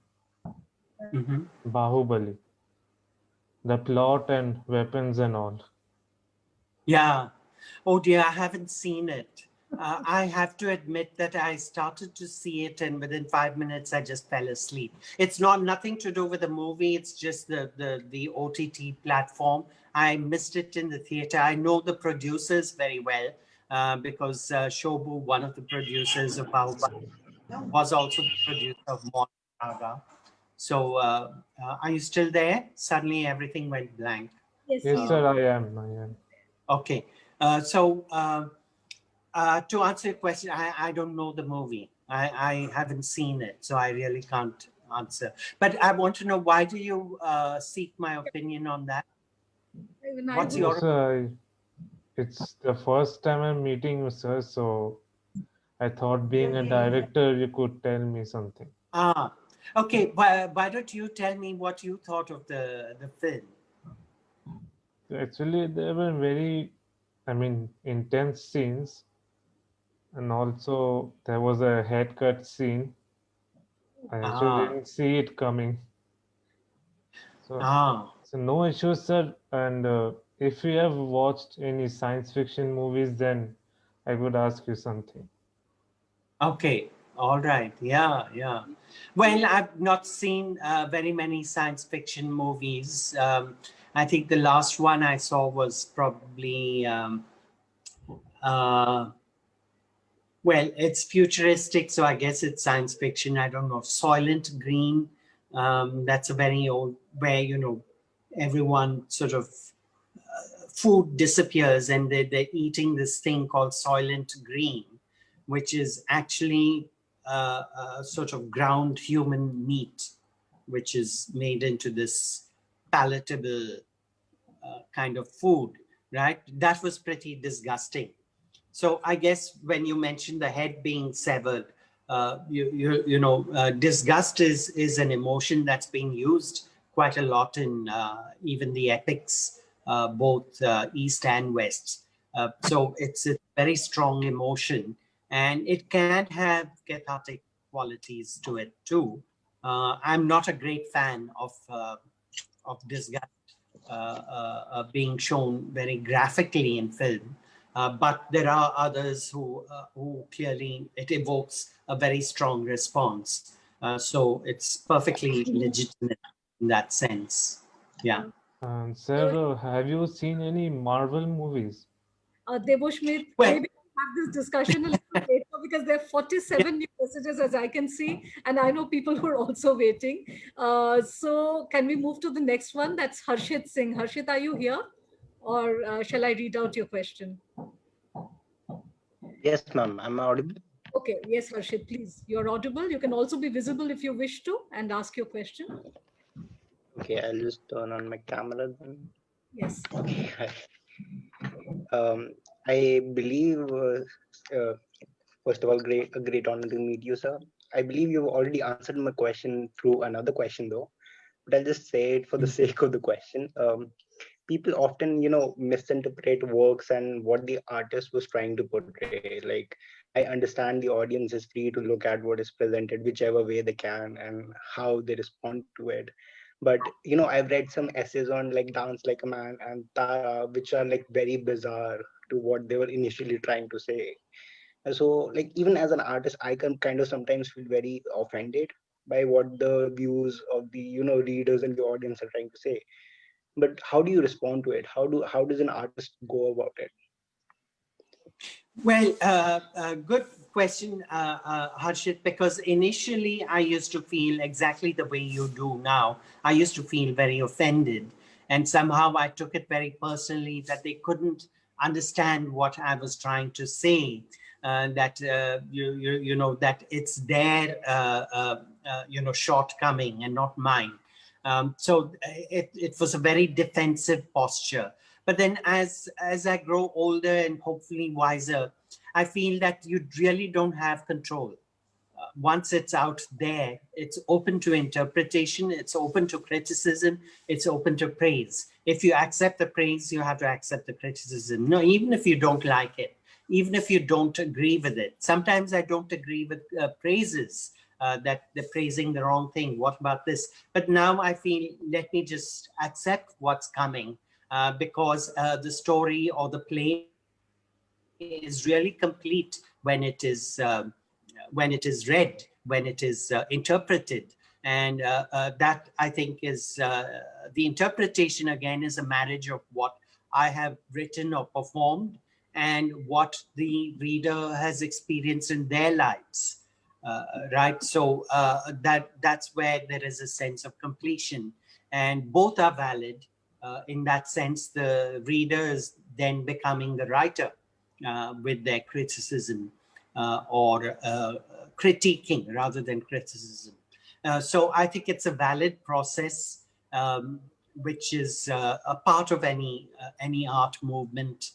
Bahubali. The plot and weapons and all. Yeah. Oh dear, I haven't seen it. I have to admit that I started to see it, and within 5 minutes, I just fell asleep. It's not nothing to do with the movie. It's just the OTT platform. I missed it in the theater. I know the producers very well because Shobu, one of the producers of Baobab, was also the producer of Mon Saga. So, are you still there? Suddenly, everything went blank. Yes, Yes, we sir, are. I am. Okay. To answer your question, I don't know the movie. I haven't seen it, so I really can't answer. But I want to know, why do you seek my opinion on that? Even I What's would. your... Yes, sir, it's the first time I'm meeting you, sir, so I thought being a director, you could tell me something. Ah, okay. Why don't you tell me what you thought of the film? Actually, there were very, intense scenes, and also there was a haircut scene. I actually Ah, didn't see it coming. So, ah. so no issues, sir. And if you have watched any science fiction movies, then I would ask you something. Okay. All right. Yeah, yeah. Well, I've not seen very many science fiction movies. I think the last one I saw was probably uh, well, it's futuristic, so I guess it's science fiction. I don't know. Soylent Green. That's a very old, where everyone sort of food disappears, and they're eating this thing called Soylent Green, which is actually sort of ground human meat, which is made into this palatable kind of food, right? That was pretty disgusting. So I guess when you mentioned the head being severed, disgust is an emotion that's being used quite a lot in even the epics, both East and West. So it's a very strong emotion, and it can have cathartic qualities to it too. I'm not a great fan of disgust being shown very graphically in film. But there are others who clearly it evokes a very strong response. So it's perfectly legitimate in that sense. Yeah. And So, sir, have you seen any Marvel movies? Deshmukh, Well, maybe we'll have this discussion a little later because there are 47 new messages as I can see, and I know people who are also waiting. So, can we move to the next one? That's Harshit Singh. Harshit, are you here? Or shall I read out your question? Yes, ma'am. I'm audible. Okay, yes, Harshit, please. You're audible. You can also be visible if you wish to and ask your question. Okay, I'll just turn on my camera then. Yes. Okay. I believe, first of all, a great honor to meet you, sir. I believe you've already answered my question through another question, though. But I'll just say it for the sake of the question. People often, misinterpret works and what the artist was trying to portray. Like, I understand the audience is free to look at what is presented whichever way they can and how they respond to it. But I've read some essays on like Dance Like a Man and Tara, which are like very bizarre to what they were initially trying to say. And so, like, even as an artist, I can kind of sometimes feel very offended by what the views of the readers and the audience are trying to say. But how do you respond to it? How does an artist go about it? Well, good question, Harshit, because initially I used to feel exactly the way you do now. I used to feel very offended, and somehow I took it very personally that they couldn't understand what I was trying to say. That that it's their shortcoming and not mine. So it was a very defensive posture. But then as I grow older and hopefully wiser, I feel that you really don't have control. Once it's out there, it's open to interpretation, it's open to criticism, it's open to praise. If you accept the praise, you have to accept the criticism. No, even if you don't like it, even if you don't agree with it. Sometimes I don't agree with praises. That they're praising the wrong thing. What about this? But now I feel, let me just accept what's coming because the story or the play is really complete when it is read, when it is interpreted. And that, I think, is the interpretation, again, is a marriage of what I have written or performed and what the reader has experienced in their lives, right? So that's where there is a sense of completion, and both are valid. In that sense, the reader is then becoming the writer with their criticism or critiquing rather than criticism. So I think it's a valid process, which is a part of any art movement,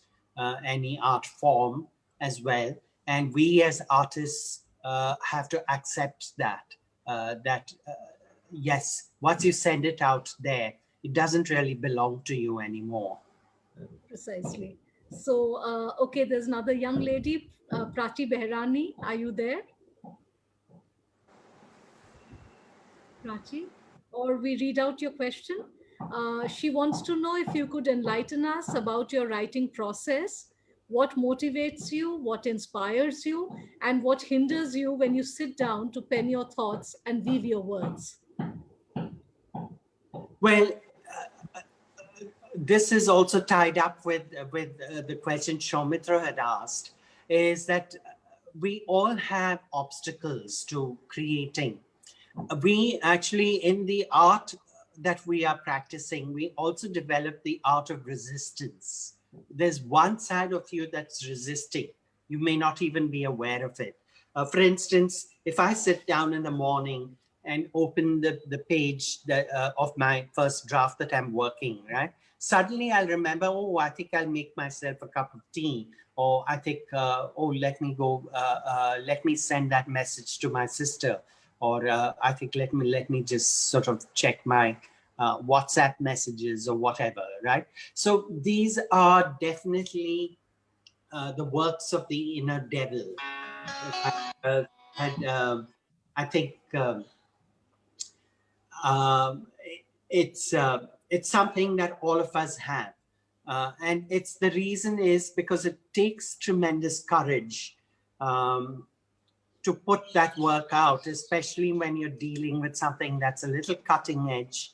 any art form as well. And we as artists have to accept that, yes, once you send it out there, it doesn't really belong to you anymore. Precisely. So, okay, there's another young lady, Prati Behrani. Are you there? Prachi? Or we read out your question. She wants to know if you could enlighten us about your writing process, what motivates you, what inspires you, and what hinders you when you sit down to pen your thoughts and weave your words. Well, this is also tied up with the question Shaumitra had asked, is that we all have obstacles to creating. We actually, in the art that we are practicing, we also develop the art of resistance. There's one side of you that's resisting. You may not even be aware of it. For instance, if I sit down in the morning and open the page that, of my first draft that I'm working, right? Suddenly I'll remember, oh, I think I'll make myself a cup of tea. Or I think, oh, let me send that message to my sister. Or I think let me just sort of check my WhatsApp messages or whatever, right? So these are definitely the works of the inner devil. I think it's something that all of us have. And it's the reason is because it takes tremendous courage to put that work out, especially when you're dealing with something that's a little cutting edge,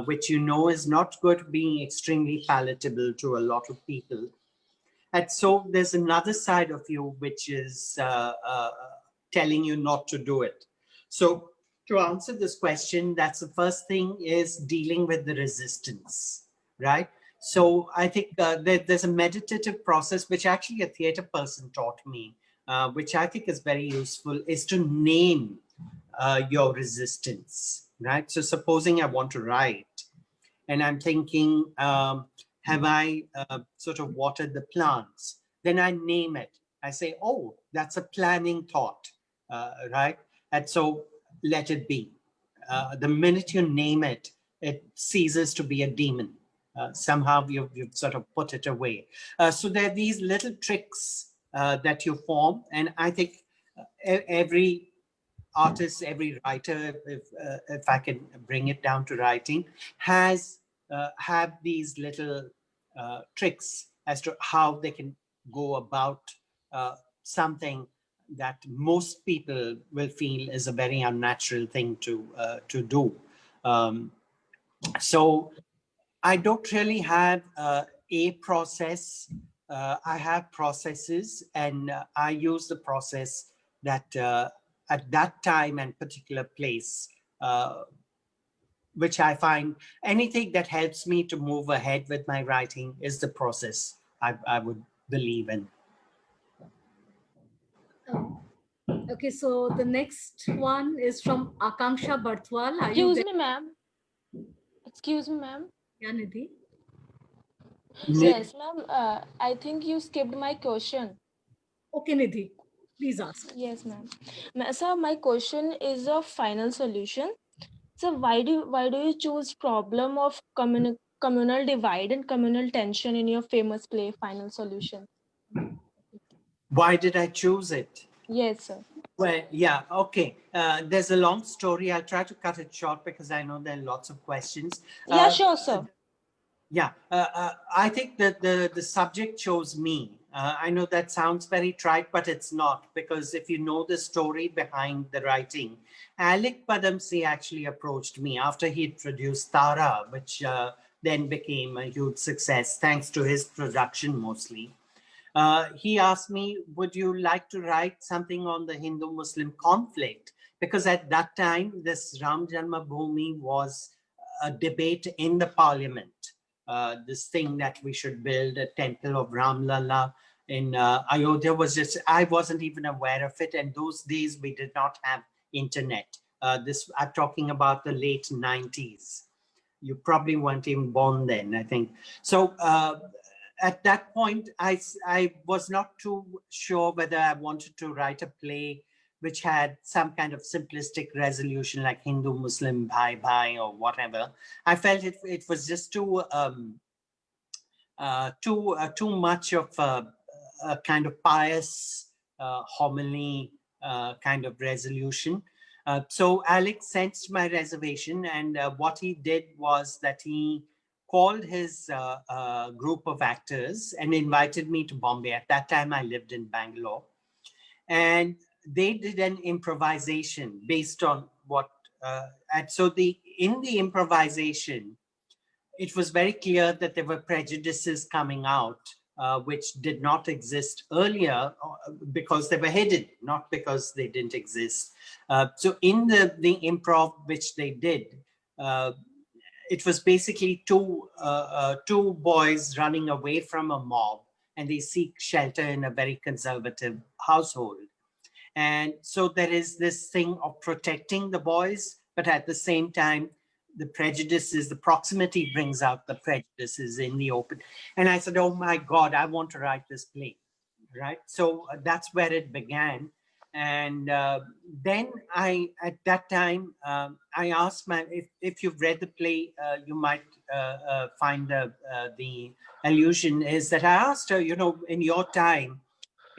which you know is not going to be extremely palatable to a lot of people. And so there's another side of you which is telling you not to do it. So to answer this question, that's the first thing, is dealing with the resistance, right? So I think there's a meditative process, which actually a theater person taught me, which I think is very useful, is to name your resistance, right? So supposing I want to write and I'm thinking, have I sort of watered the plants? Then I name it. I say, oh, that's a planning thought, right? And so let it be. The minute you name it, it ceases to be a demon. Somehow you've sort of put it away. So there are these little tricks that you form. And I think every artist, every writer, if I can bring it down to writing, has have these little tricks as to how they can go about something that most people will feel is a very unnatural thing to do. So I don't really have a process. I have processes, and I use the process that at that time and particular place, which I find anything that helps me to move ahead with my writing is the process I would believe in. Okay, so the next one is from Akansha Barthwal. Excuse me, ma'am. Excuse me, ma'am. Yeah, Nidhi. Yes, ma'am. I think you skipped my question. Okay, Nidhi, please ask. Yes, ma'am. So my question is a final solution. So why do you choose problem of communal divide and communal tension in your famous play Final Solution? Why did I choose it? Yes, sir. Well, yeah, okay. There's a long story. I'll try to cut it short because I know there are lots of questions. Yeah, sure, sir. Yeah, I think that the subject chose me. I know that sounds very trite, but it's not, because if you know the story behind the writing, Alec Padamsee actually approached me after he'd produced Tara, which then became a huge success, thanks to his production mostly. He asked me, would you like to write something on the Hindu-Muslim conflict? Because at that time, this Ram Janmabhoomi was a debate in the parliament. This thing that we should build a temple of Ram Lalla in Ayodhya was just, I wasn't even aware of it. And those days we did not have internet. I'm talking about the late 90s. You probably weren't even born then, I think. So at that point, I was not too sure whether I wanted to write a play which had some kind of simplistic resolution like Hindu, Muslim, bhai, bhai, or whatever. I felt it was just too much of a kind of pious homily kind of resolution. So Alex sensed my reservation, and what he did was that he called his group of actors and invited me to Bombay. At that time, I lived in Bangalore. And they did an improvisation based on what, and so in the improvisation, it was very clear that there were prejudices coming out, which did not exist earlier because they were hidden, not because they didn't exist. So in the improv which they did, it was basically two boys running away from a mob, and they seek shelter in a very conservative household. And so there is this thing of protecting the boys, but at the same time, the prejudices, the proximity brings out the prejudices in the open. And I said, oh my God, I want to write this play, right? So that's where it began. And then at that time, I asked if you've read the play, you might find the allusion is that I asked her, in your time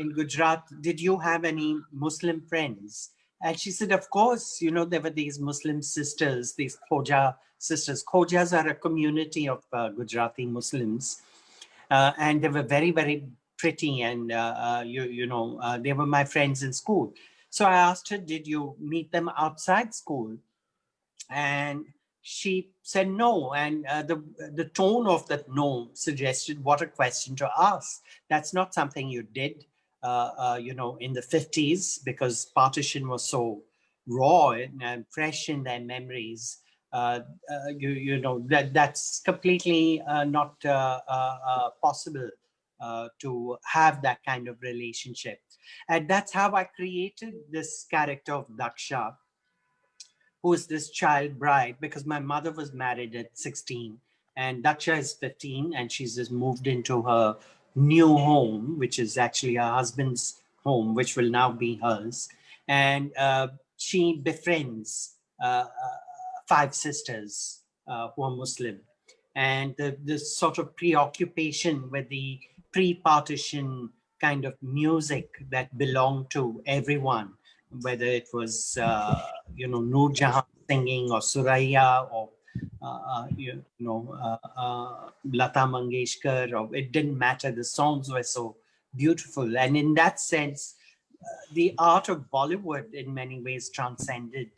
in Gujarat, did you have any Muslim friends? And she said, of course, there were these Muslim sisters, these Khoja sisters. Khojas are a community of Gujarati Muslims. And they were very, very pretty. And, they were my friends in school. So I asked her, did you meet them outside school? And she said no. And the tone of that no suggested what a question to ask. That's not something you did in the 50s, because partition was so raw and fresh in their memories. That's completely not possible to have that kind of relationship. And that's how I created this character of Daksha, who is this child bride, because my mother was married at 16 and Daksha is 15, and she's just moved into her new home, which is actually her husband's home, which will now be hers. And she befriends 5 sisters who are Muslim. And the sort of preoccupation with the pre-partition kind of music that belonged to everyone, whether it was, Noor Jahan singing or Suraya or, Lata Mangeshkar, or it didn't matter. The songs were so beautiful. And in that sense, the art of Bollywood in many ways transcended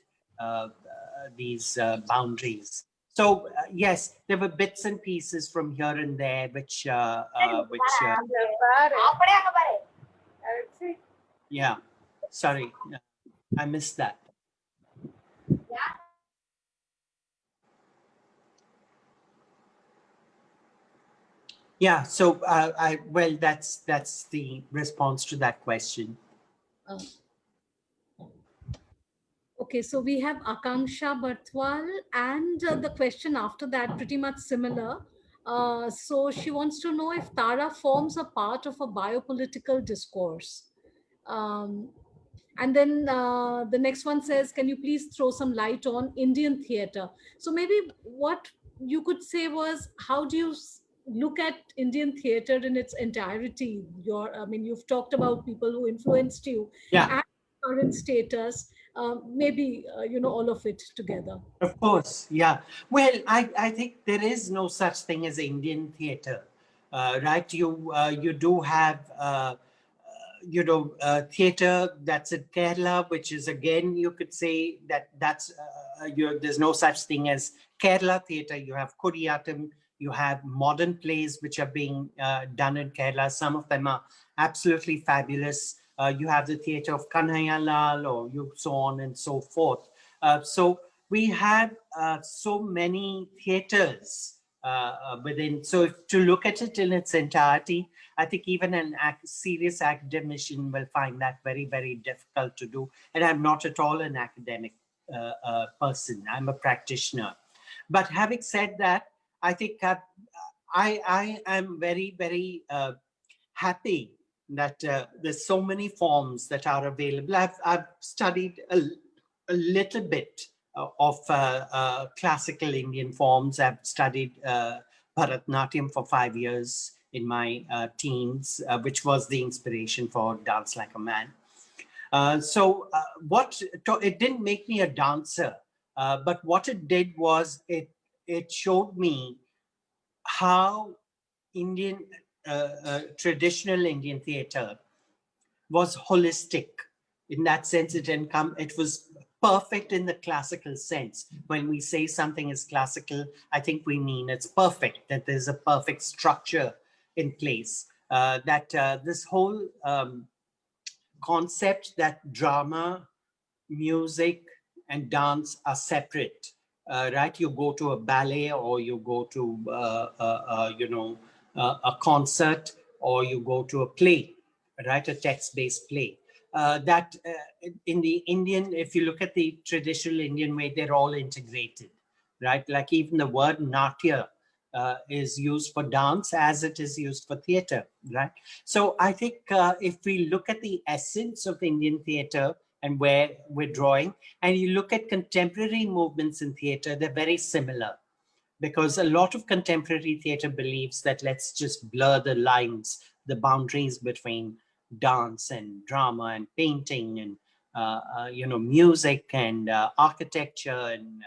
these boundaries. So yes, there were bits and pieces from here and there, which yeah, sorry, I missed that. Yeah, so that's the response to that question. Okay, so we have Akansha Barthwal, and the question after that pretty much similar. So she wants to know if Tara forms a part of a biopolitical discourse. And then the next one says, can you please throw some light on Indian theatre? So maybe what you could say was, how do you look at Indian theatre in its entirety? You've talked about people who influenced you, yeah, and current status, maybe, all of it together. Of course, yeah. Well, I think there is no such thing as Indian theatre. right? You do have theater that's in Kerala, which is, again, you could say that's there's no such thing as Kerala theater. You have Kodiyatam, you have modern plays which are being done in Kerala. Some of them are absolutely fabulous. You have the theater of Kanhaiya or so on and so forth. So we have so many theaters within. So to look at it in its entirety, I think even a serious academician will find that very, very difficult to do. And I'm not at all an academic person. I'm a practitioner. But having said that, I think I am very, very happy that there's so many forms that are available. I've studied a little bit of classical Indian forms. I've studied Bharatanatyam for 5 years in my teens, which was the inspiration for Dance Like a Man. It didn't make me a dancer, but what it did was it showed me how Indian traditional Indian theater was holistic. In that sense, it was perfect in the classical sense. When we say something is classical, I think we mean it's perfect, that there's a perfect structure in place, that this whole concept that drama, music, and dance are separate, right? You go to a ballet, or you go to a concert, or you go to a play, right? A text-based play. In the Indian, if you look at the traditional Indian way, they're all integrated, right? Like even the word natya is used for dance as it is used for theater, right? So I think if we look at the essence of Indian theater and where we're drawing, and you look at contemporary movements in theater, they're very similar, because a lot of contemporary theater believes that let's just blur the lines, the boundaries between dance and drama and painting and music and architecture and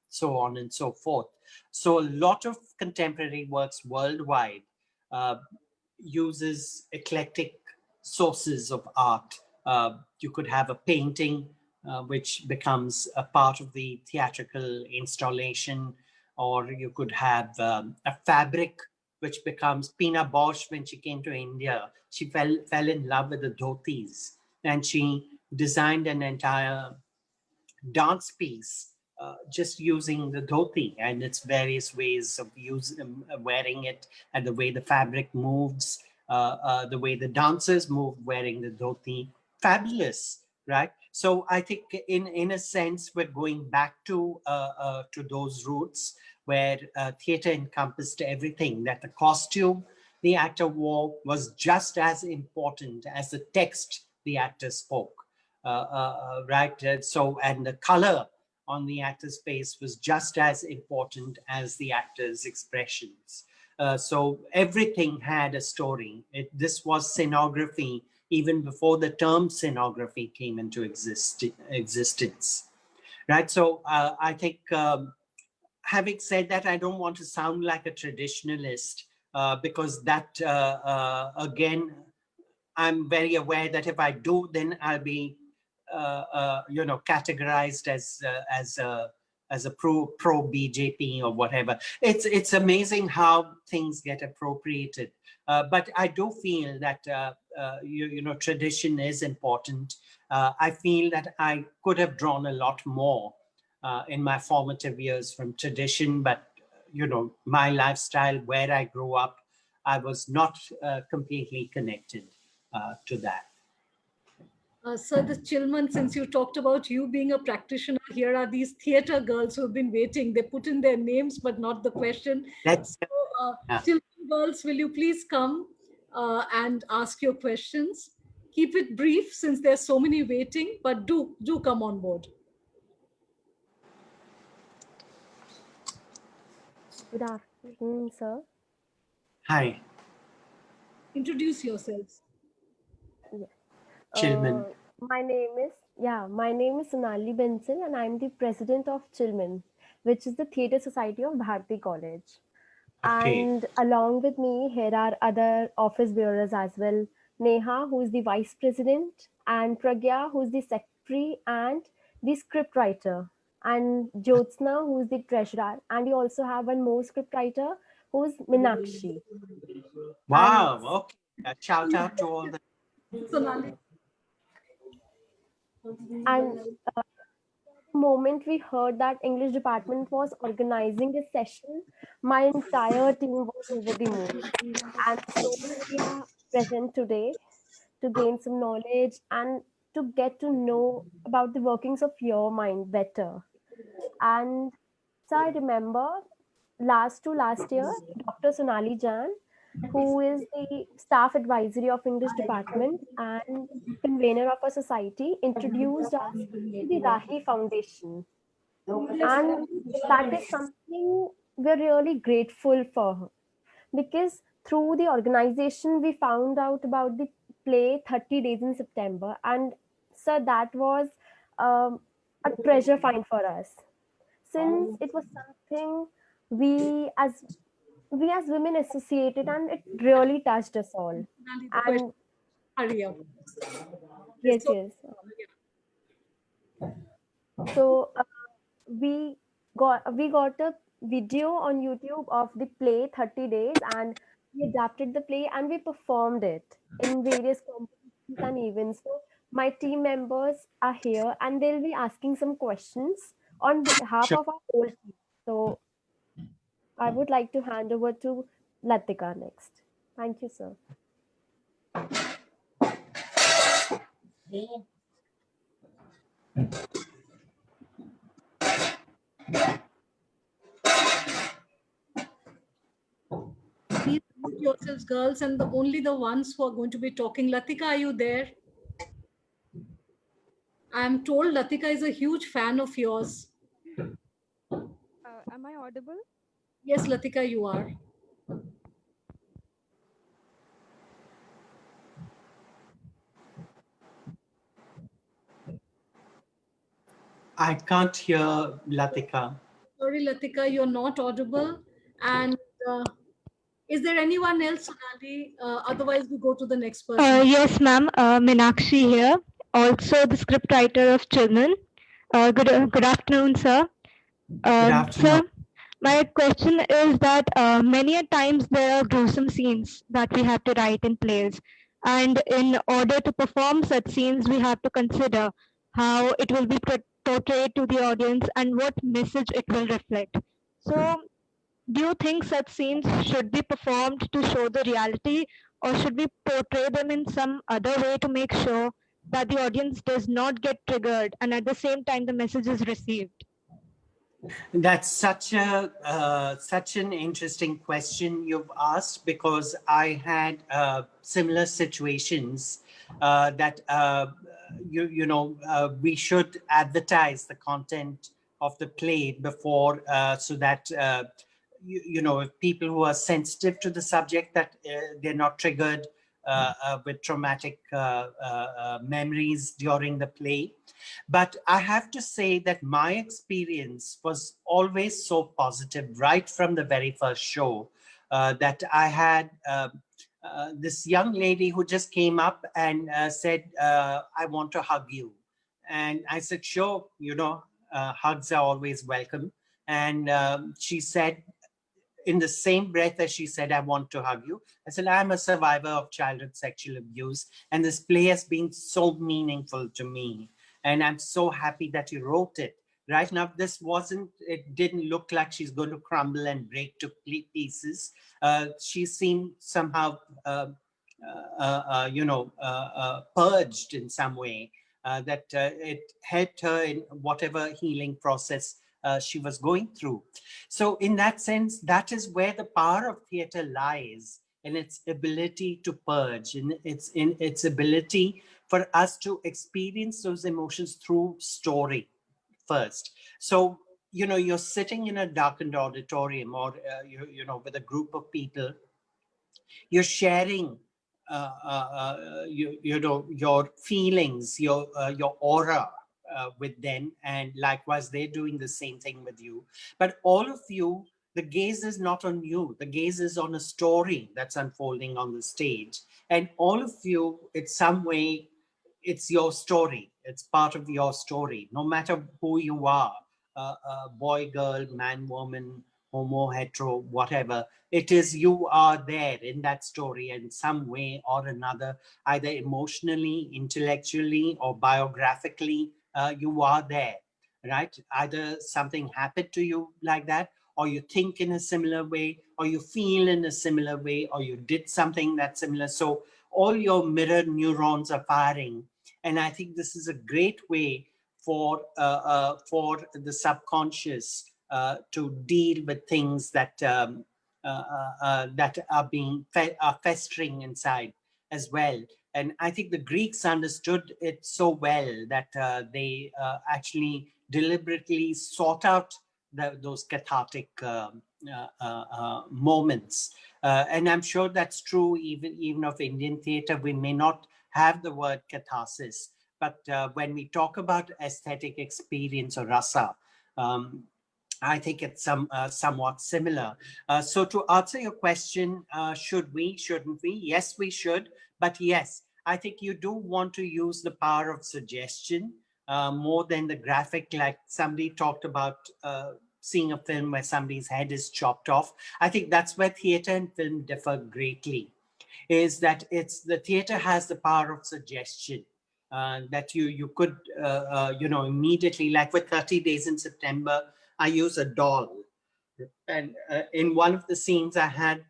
so on and so forth. So a lot of contemporary works worldwide uses eclectic sources of art. You could have a painting which becomes a part of the theatrical installation, or you could have a fabric which becomes Pina Bausch. When she came to India, she fell in love with the dhotis, and she designed an entire dance piece just using the dhoti and its various ways of wearing it, and the way the fabric moves, the way the dancers move wearing the dhoti. Fabulous, right? So I think in a sense, we're going back to those roots where theater encompassed everything, that the costume the actor wore was just as important as the text the actor spoke. Right? And the color on the actor's face was just as important as the actor's expressions. So everything had a story. This was scenography even before the term scenography came into existence. Right? So I think, having said that, I don't want to sound like a traditionalist, because that, again, I'm very aware that if I do, then I'll be categorized as a pro BJP or whatever. It's amazing how things get appropriated, but I do feel that tradition is important. I feel that I could have drawn a lot more in my formative years from tradition, but my lifestyle, where I grew up, I was not completely connected to that. Sir, the Chilman, since you talked about you being a practitioner, here are these theater girls who have been waiting. They put in their names, but not the question. Chilman girls, will you please come and ask your questions? Keep it brief since there's so many waiting, but do come on board. Good afternoon, sir. Hi. Introduce yourselves. Yes. Chilman. My name is Sonali Benson, and I'm the president of Chilman, which is the Theatre Society of Bharati College. Okay. And along with me, here are other office bearers as well. Neha, who is the vice president, and Pragya, who is the secretary and the script writer, and Jyotsna, who is the treasurer. And you also have one more script writer, who is Minakshi. Wow. Okay. A shout out to all the. And the moment we heard that English department was organizing a session, my entire team was over the moon. And so we are present today to gain some knowledge and to get to know about the workings of your mind better. And so I remember last year, Dr. Sonali Jan, who is the staff advisory of English department and convener of a society, introduced us to the Rahi Foundation. And that is something we're really grateful for her, because through the organization we found out about the play 30 days in September. And so that was a treasure find for us, since it was something we as we as women associated, and it really touched us all. And Hurry up. yes, yes. So we got a video on YouTube of the play 30 days, and we adapted the play and we performed it in various competitions and events. So my team members are here and they'll be asking some questions on behalf Sure. of our whole team. So I would like to hand over to Latika next. Thank you, sir. Please mute yourselves, girls, and only the ones who are going to be talking. Latika, are you there? I'm told Latika is a huge fan of yours. Am I audible? Yes, Latika, you are. I can't hear Latika. Sorry, Latika, you're not audible. And is there anyone else, Sonali? Otherwise, we go to the next person. Yes, ma'am. Meenakshi here, also the script writer of Children. Good afternoon, sir. Good afternoon. Sir, my question is that many a times there are gruesome scenes that we have to write in plays. And in order to perform such scenes, we have to consider how it will be portrayed to the audience and what message it will reflect. So, do you think such scenes should be performed to show the reality, or should we portray them in some other way to make sure that the audience does not get triggered and at the same time the message is received? That's such an interesting question you've asked, because I had similar situations that we should advertise the content of the play before, so that if people who are sensitive to the subject, that they're not triggered with traumatic memories during the play. But I have to say that my experience was always so positive right from the very first show, that I had this young lady who just came up and said, I want to hug you. And I said, sure, hugs are always welcome. And she said, in the same breath as she said, I want to hug you, I said, I'm a survivor of childhood sexual abuse, and this play has been so meaningful to me. And I'm so happy that you wrote it. Right now, it didn't look like she's going to crumble and break to pieces. She seemed somehow, purged in some way, that it helped her in whatever healing process she was going through. So in that sense, that is where the power of theater lies, in its ability to purge, in its ability for us to experience those emotions through story first. So, you're sitting in a darkened auditorium, or, with a group of people, you're sharing your feelings, your aura with them, and likewise they're doing the same thing with you. But all of you the gaze is not on you. The gaze is on a story that's unfolding on the stage. And all of you, it's some way, it's your story. It's part of your story, no matter who you are, boy, girl, man, woman, homo, hetero, whatever. It is, you are there in that story in some way or another, either emotionally, intellectually, or biographically, you are there, right? Either something happened to you like that, or you think in a similar way, or you feel in a similar way, or you did something that's similar. So all your mirror neurons are firing. And I think this is a great way for the subconscious to deal with things that that are festering inside as well. And I think the Greeks understood it so well that they actually deliberately sought out those cathartic moments. And I'm sure that's true even of Indian theater. We may not have the word catharsis, but when we talk about aesthetic experience or rasa, I think it's somewhat similar. So to answer your question, should we, shouldn't we? Yes, we should. But yes, I think you do want to use the power of suggestion more than the graphic, like somebody talked about seeing a film where somebody's head is chopped off. I think that's where theater and film differ greatly, is that the theater has the power of suggestion. That you could, immediately, like with 30 Days in September, I use a doll. And in one of the scenes I had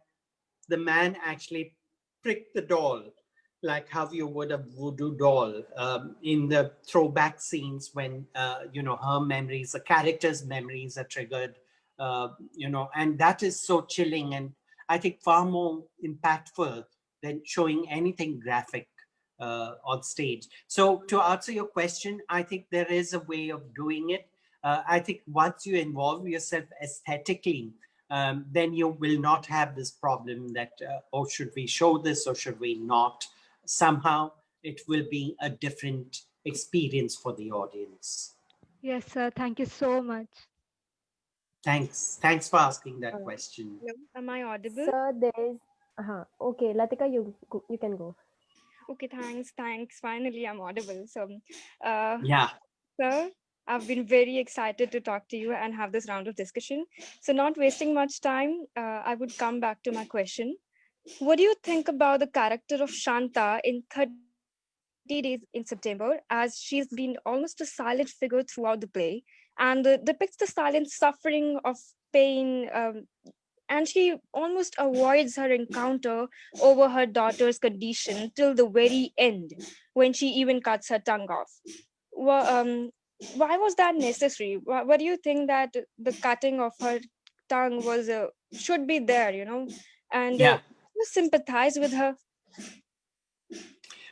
the man actually prick the doll, like how you would a voodoo doll in the throwback scenes when, her memories, the character's memories are triggered, and that is so chilling and I think far more impactful than showing anything graphic on stage. So to answer your question, I think there is a way of doing it. I think once you involve yourself aesthetically, then you will not have this problem that, oh, should we show this or should we not? Somehow it will be a different experience for the audience. Yes, sir. Thank you so much. Thanks for asking that question. Hello, am I audible? Sir, there is. Okay, Latika, you can go. Okay, thanks. Finally, I'm audible. So, yeah, sir, I've been very excited to talk to you and have this round of discussion. So, not wasting much time, I would come back to my question. What do you think about the character of Shanta in 30 Days in September, as she's been almost a silent figure throughout the play and depicts the silent suffering of pain, and she almost avoids her encounter over her daughter's condition till the very end, when she even cuts her tongue off. Why was that necessary? What do you think that the cutting of her tongue was should be there, and you sympathize with her?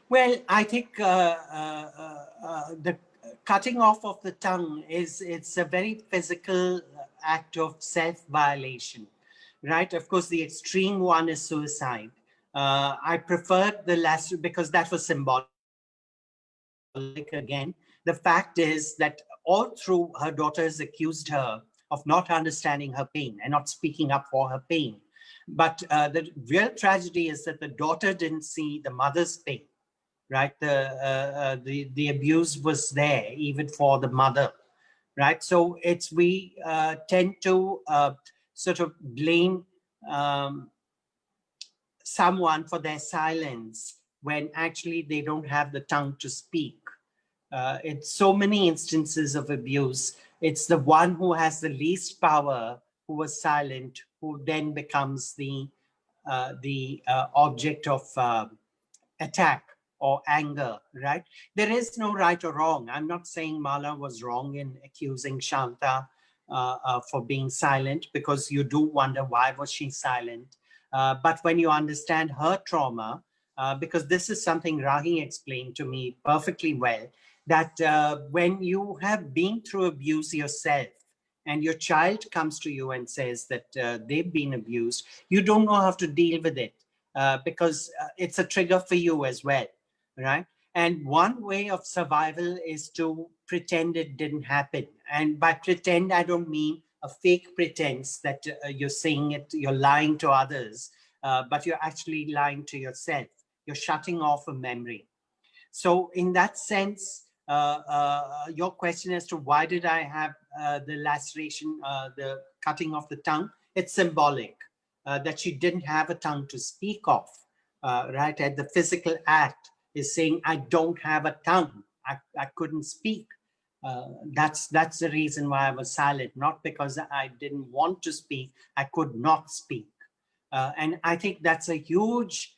Well, I think the cutting off of the tongue it's a very physical act of self-violation, right? Of course, the extreme one is suicide. I preferred the last because that was symbolic again. The fact is that all through her daughters accused her of not understanding her pain and not speaking up for her pain. But the real tragedy is that the daughter didn't see the mother's pain, right? The abuse was there even for the mother, right? So we tend to sort of blame someone for their silence when actually they don't have the tongue to speak. It's so many instances of abuse. It's the one who has the least power, who was silent, who then becomes the object of attack or anger, right? There is no right or wrong. I'm not saying Mala was wrong in accusing Shanta for being silent, because you do wonder why was she silent. But when you understand her trauma, because this is something Rahi explained to me perfectly well, that when you have been through abuse yourself and your child comes to you and says that they've been abused, you don't know how to deal with it because it's a trigger for you as well, right? And one way of survival is to pretend it didn't happen. And by pretend, I don't mean a fake pretense that you're saying it, you're lying to others, but you're actually lying to yourself. You're shutting off a memory. So in that sense, your question as to why did I have the laceration, the cutting of the tongue, it's symbolic that she didn't have a tongue to speak of, right? And the physical act is saying, I don't have a tongue. I couldn't speak. That's the reason why I was silent, not because I didn't want to speak, I could not speak. And I think that's a huge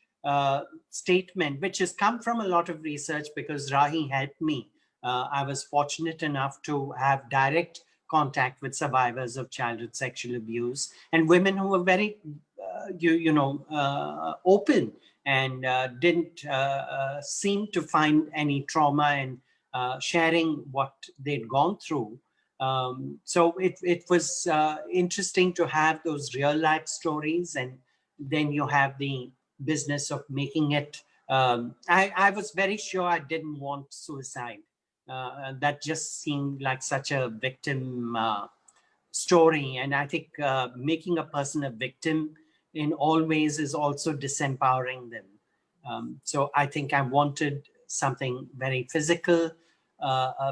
statement, which has come from a lot of research because Rahi helped me. I was fortunate enough to have direct contact with survivors of childhood sexual abuse and women who were very, open and didn't seem to find any trauma in sharing what they'd gone through. So it was interesting to have those real life stories, and then you have the business of making it. I was very sure I didn't want suicide. That just seemed like such a victim story. And I think making a person a victim in all ways is also disempowering them. So I think I wanted something very physical,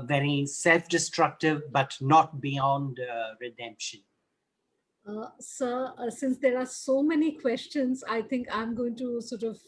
very self-destructive, but not beyond redemption. Sir, since there are so many questions, I think I'm going to sort of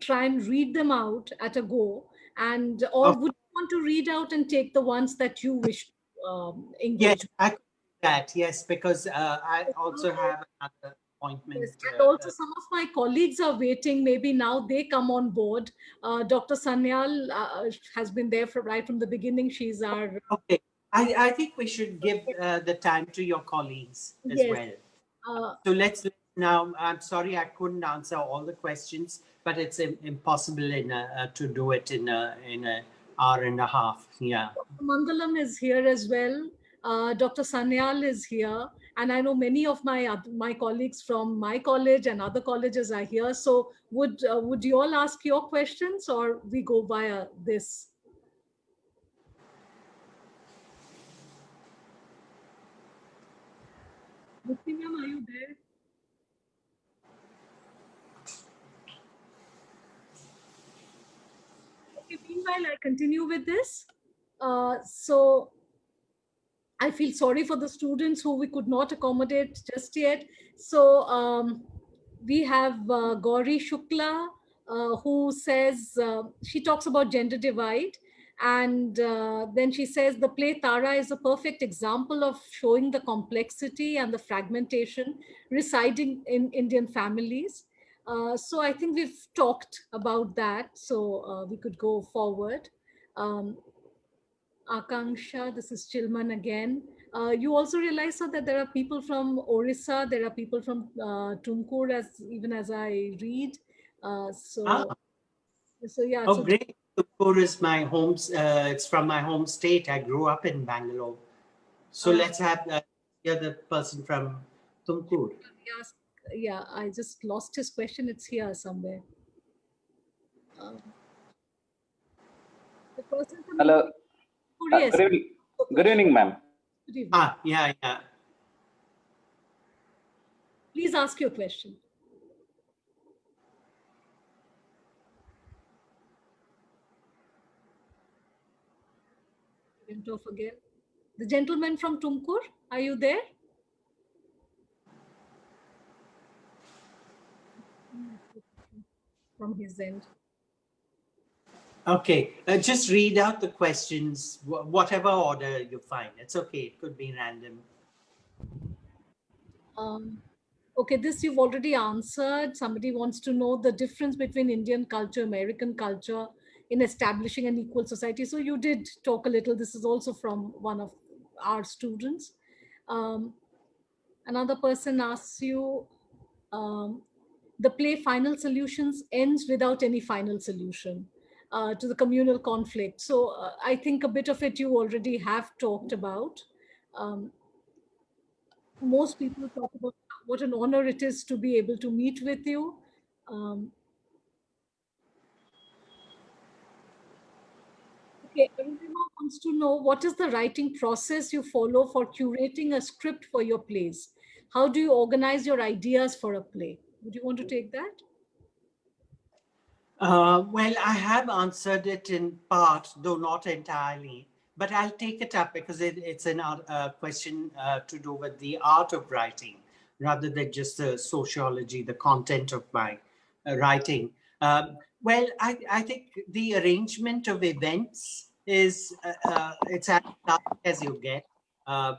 try and read them out at a go. And or would you want to read out and take the ones that you wish to engage? Yes, I could do that. Yes, because I also have another appointment. Yes, and also some of my colleagues are waiting. Maybe now they come on board. Dr. Sanyal has been there right from the beginning. She's our... Okay. I think we should give the time to your colleagues as well. So let's now, I'm sorry I couldn't answer all the questions, but it's impossible to do it in an hour and a half. Yeah. Dr. Mangalam is here as well. Dr. Sanyal is here. And I know many of my colleagues from my college and other colleges are here. So would you all ask your questions or we go via this? Mukti ma'am, are you there? Okay, meanwhile, I continue with this. So I feel sorry for the students who we could not accommodate just yet. So we have Gauri Shukla, who says, she talks about gender divide. And then she says the play Tara is a perfect example of showing the complexity and the fragmentation residing in Indian families. So I think we've talked about that. So we could go forward. Akansha, this is Chilman again. You also realize so that there are people from Orissa, there are people from Tumkur, even as I read. So yeah. Oh, great. Tumkur is my home, it's from my home state. I grew up in Bangalore. So let's have the other person from Tumkur. Yeah, I just lost his question. It's here somewhere. The person from Hello. Yes. Good evening, ma'am. Good evening. Yeah. Please ask your question. Went off again. The gentleman from Tumkur, are you there? From his end. Okay, just read out the questions, whatever order you find. It's okay, it could be random. Okay, this you've already answered. Somebody wants to know the difference between Indian culture, American culture in establishing an equal society. So you did talk a little. This is also from one of our students. Another person asks you, the play Final Solutions ends without any final solution to the communal conflict. So I think a bit of it you already have talked about. Most people talk about what an honor it is to be able to meet with you. Okay, Arundima wants to know what is the writing process you follow for curating a script for your plays? How do you organize your ideas for a play? Would you want to take that? Well, I have answered it in part, though not entirely, but I'll take it up because it's a question to do with the art of writing rather than just the sociology, the content of my writing. Well, I think the arrangement of events is, it's as dark as you get,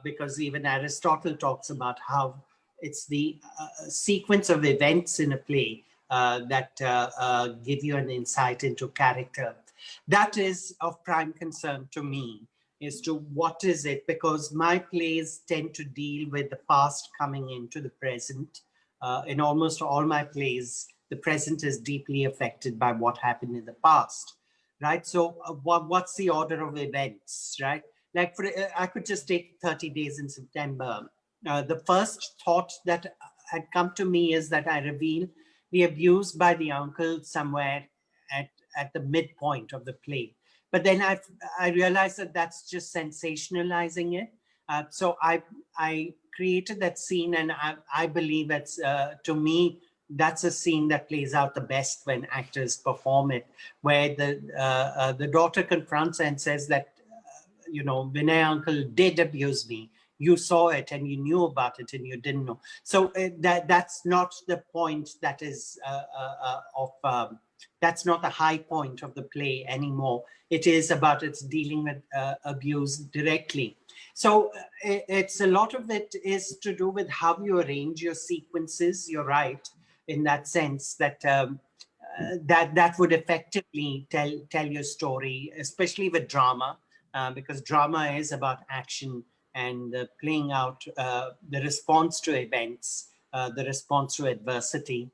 because even Aristotle talks about how it's the sequence of events in a play that give you an insight into character. That is of prime concern to me, as to what is it, because my plays tend to deal with the past coming into the present. In almost all my plays, the present is deeply affected by what happened in the past, right? So what's the order of events, right? Like I could just take 30 Days in September. The first thought that had come to me is that I reveal the abuse by the uncle somewhere at the midpoint of the play. But then I realized that that's just sensationalizing it. So I created that scene, and I believe it's, to me, that's a scene that plays out the best when actors perform it, where the daughter confronts and says that, you know, Vinay uncle did abuse me. You saw it and you knew about it and you didn't know. So that's not the point that is that's not the high point of the play anymore. It is about its dealing with abuse directly. So it's a lot of it is to do with how you arrange your sequences. You're right in that sense that that would effectively tell your story, especially with drama, because drama is about action and playing out the response to events, the response to adversity,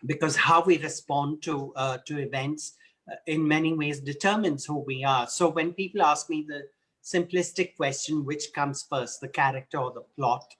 because how we respond to events in many ways determines who we are. So when people ask me the simplistic question, which comes first, the character or the plot,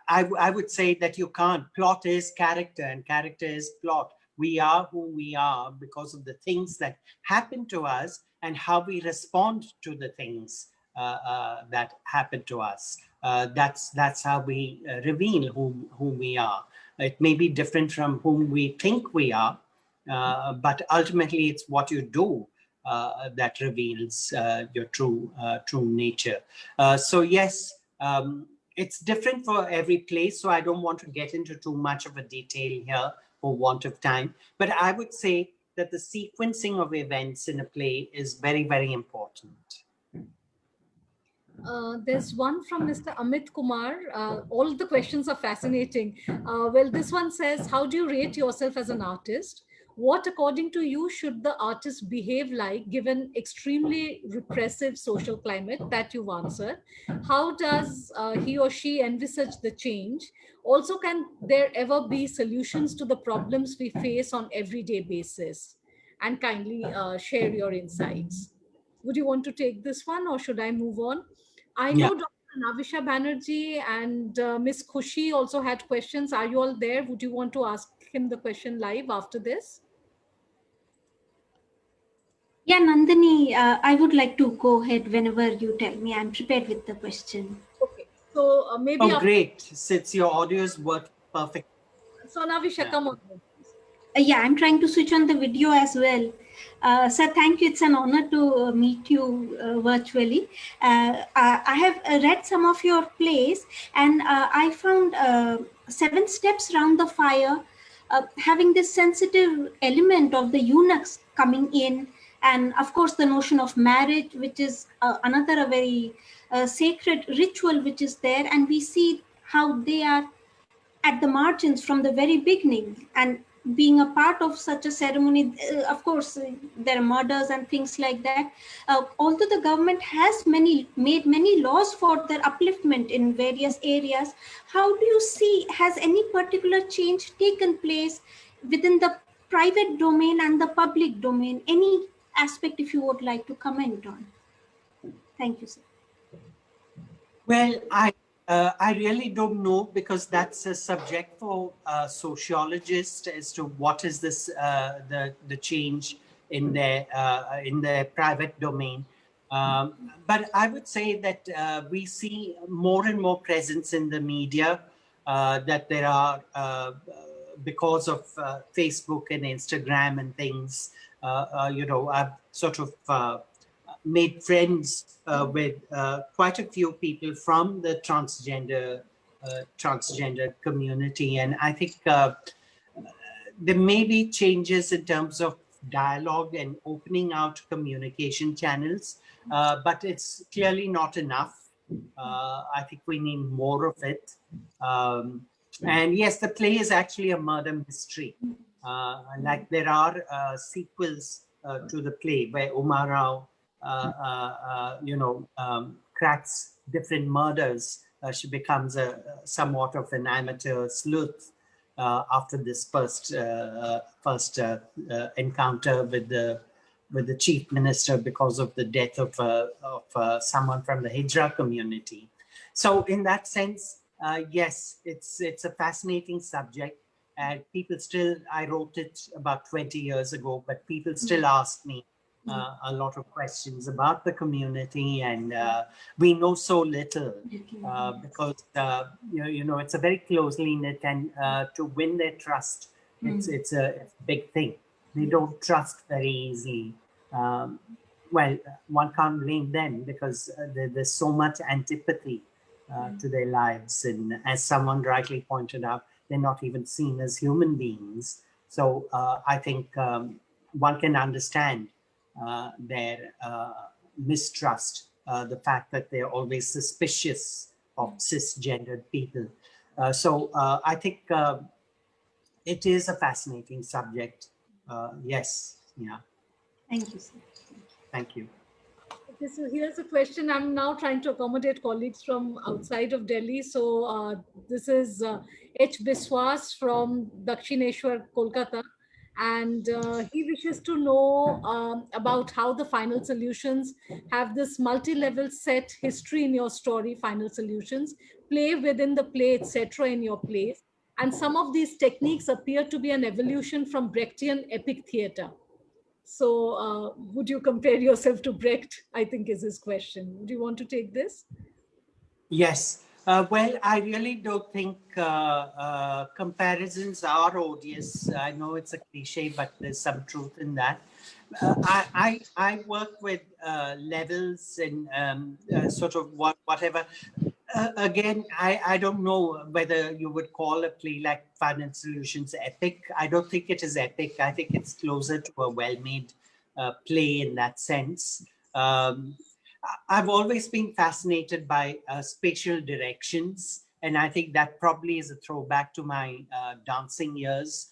I would say that you can't. Plot is character and character is plot. We are who we are because of the things that happen to us and how we respond to the things that happen to us. That's how we reveal who we are. It may be different from whom we think we are, but ultimately it's what you do that reveals your true nature. So yes, it's different for every place, so I don't want to get into too much of a detail here for want of time. But I would say that the sequencing of events in a play is very, very important. There's one from Mr. Amit Kumar. All the questions are fascinating. Well, this one says, how do you rate yourself as an artist? What, according to you, should the artist behave like given extremely repressive social climate that you've answered? How does he or she envisage the change? Also, can there ever be solutions to the problems we face on everyday basis? And kindly share your insights. Would you want to take this one or should I move on? I know Dr. Navisha Banerjee and Miss Khushi also had questions. Are you all there? Would you want to ask him the question live after this? Yeah, Nandini, I would like to go ahead whenever you tell me. I'm prepared with the question. Okay, so maybe... Oh, great. Since your audio is working perfect. So Navisha, come on. Yeah, I'm trying to switch on the video as well. Sir, thank you. It's an honor to meet you virtually. I have read some of your plays and I found 7 Steps Round the Fire having this sensitive element of the eunuchs coming in, and of course the notion of marriage, which is another a very sacred ritual which is there, and we see how they are at the margins from the very beginning, and being a part of such a ceremony, of course, there are murders and things like that. Although the government has made many laws for their upliftment in various areas, how do you see, has any particular change taken place within the private domain and the public domain? Any aspect if you would like to comment on? Thank you, sir. Well, I really don't know, because that's a subject for sociologists as to what is this the change in their private domain. But I would say that we see more and more presence in the media, that there are, because of Facebook and Instagram and things, I've sort of made friends with quite a few people from the transgender community. And I think there may be changes in terms of dialogue and opening out communication channels, but it's clearly not enough. I think we need more of it. And yes, the play is actually a murder mystery. Like there are sequels to the play where Uma Rao, cracks different murders. She becomes somewhat of an amateur sleuth after this first encounter with the chief minister because of the death of someone from the Hijra community. So in that sense, yes, it's a fascinating subject. And people still, I wrote it about 20 years ago, but people still ask me a lot of questions about the community, and we know so little because it's a very closely knit, and to win their trust, it's a big thing. They don't trust very easily. Well, one can't blame them because there's so much antipathy to their lives, and as someone rightly pointed out, they're not even seen as human beings. So I think one can understand their mistrust, the fact that they're always suspicious of cisgendered people. So I think it is a fascinating subject. Yes, yeah. Thank you, sir. Thank you. Okay, so here's a question. I'm now trying to accommodate colleagues from outside of Delhi. So this is H. Biswas from Dakshineshwar, Kolkata. And he wishes to know about how the Final Solutions have this multi-level set history in your story, Final Solutions, play within the play, etc. in your plays. And some of these techniques appear to be an evolution from Brechtian epic theater. So would you compare yourself to Brecht, I think is his question. Do you want to take this? Yes. Well, I really don't think comparisons are odious. I know it's a cliche, but there's some truth in that. I work with levels and sort of whatever. Again, I don't know whether you would call a play like Final Solutions epic. I don't think it is epic. I think it's closer to a well-made play in that sense. I've always been fascinated by spatial directions, and I think that probably is a throwback to my dancing years,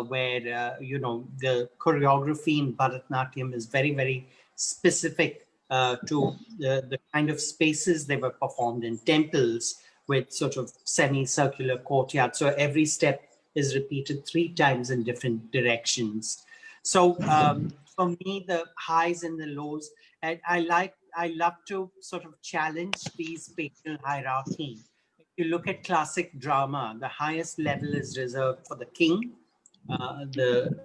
where the choreography in Bharatanatyam is very, very specific to the kind of spaces they were performed in, temples with sort of semicircular courtyards. So every step is repeated 3 times in different directions. So for me, the highs and the lows, and I love to sort of challenge these spatial hierarchy. If you look at classic drama, the highest level is reserved for the king, the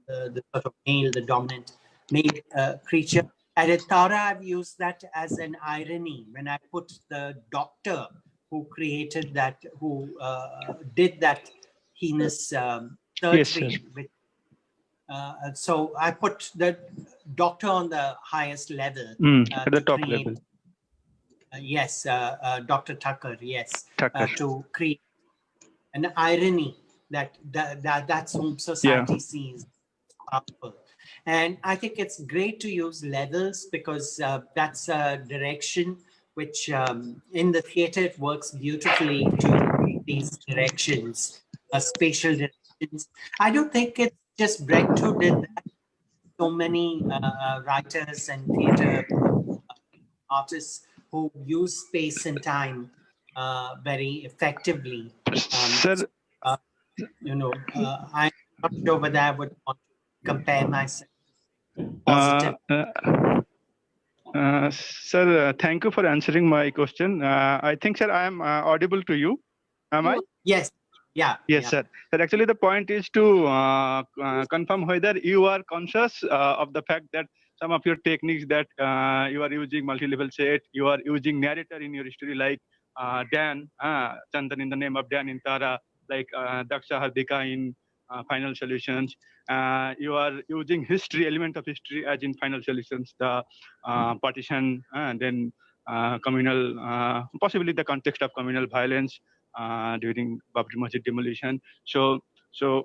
sort of male, the dominant male creature. At Tara, I've used that as an irony when I put the doctor who created that, who did that heinous surgery. Yes, so I put the doctor on the highest level. At the top level. Yes, Dr. Tucker, yes. Tucker. To create an irony that's whom society sees powerful. And I think it's great to use levels because that's a direction which in the theater it works beautifully to these directions, spatial directions. I don't think it's just Brecht who did that. So many writers and theater artists who use space and time very effectively. Sir, I'm not sure whether I would want to compare myself. Positive. Sir, thank you for answering my question. I think, sir, I am audible to you. Am I? Yes. Yeah. Yes, sir. Sir, actually, the point is to confirm whether you are conscious of the fact that some of your techniques that you are using multi-level set, you are using narrator in your story like Dan, Chandan in the name of Dan in Tara, like Daksha Hardika in Final Solutions. You are using history, element of history as in Final Solutions, the partition, and then communal, possibly the context of communal violence during Babri Masjid demolition. So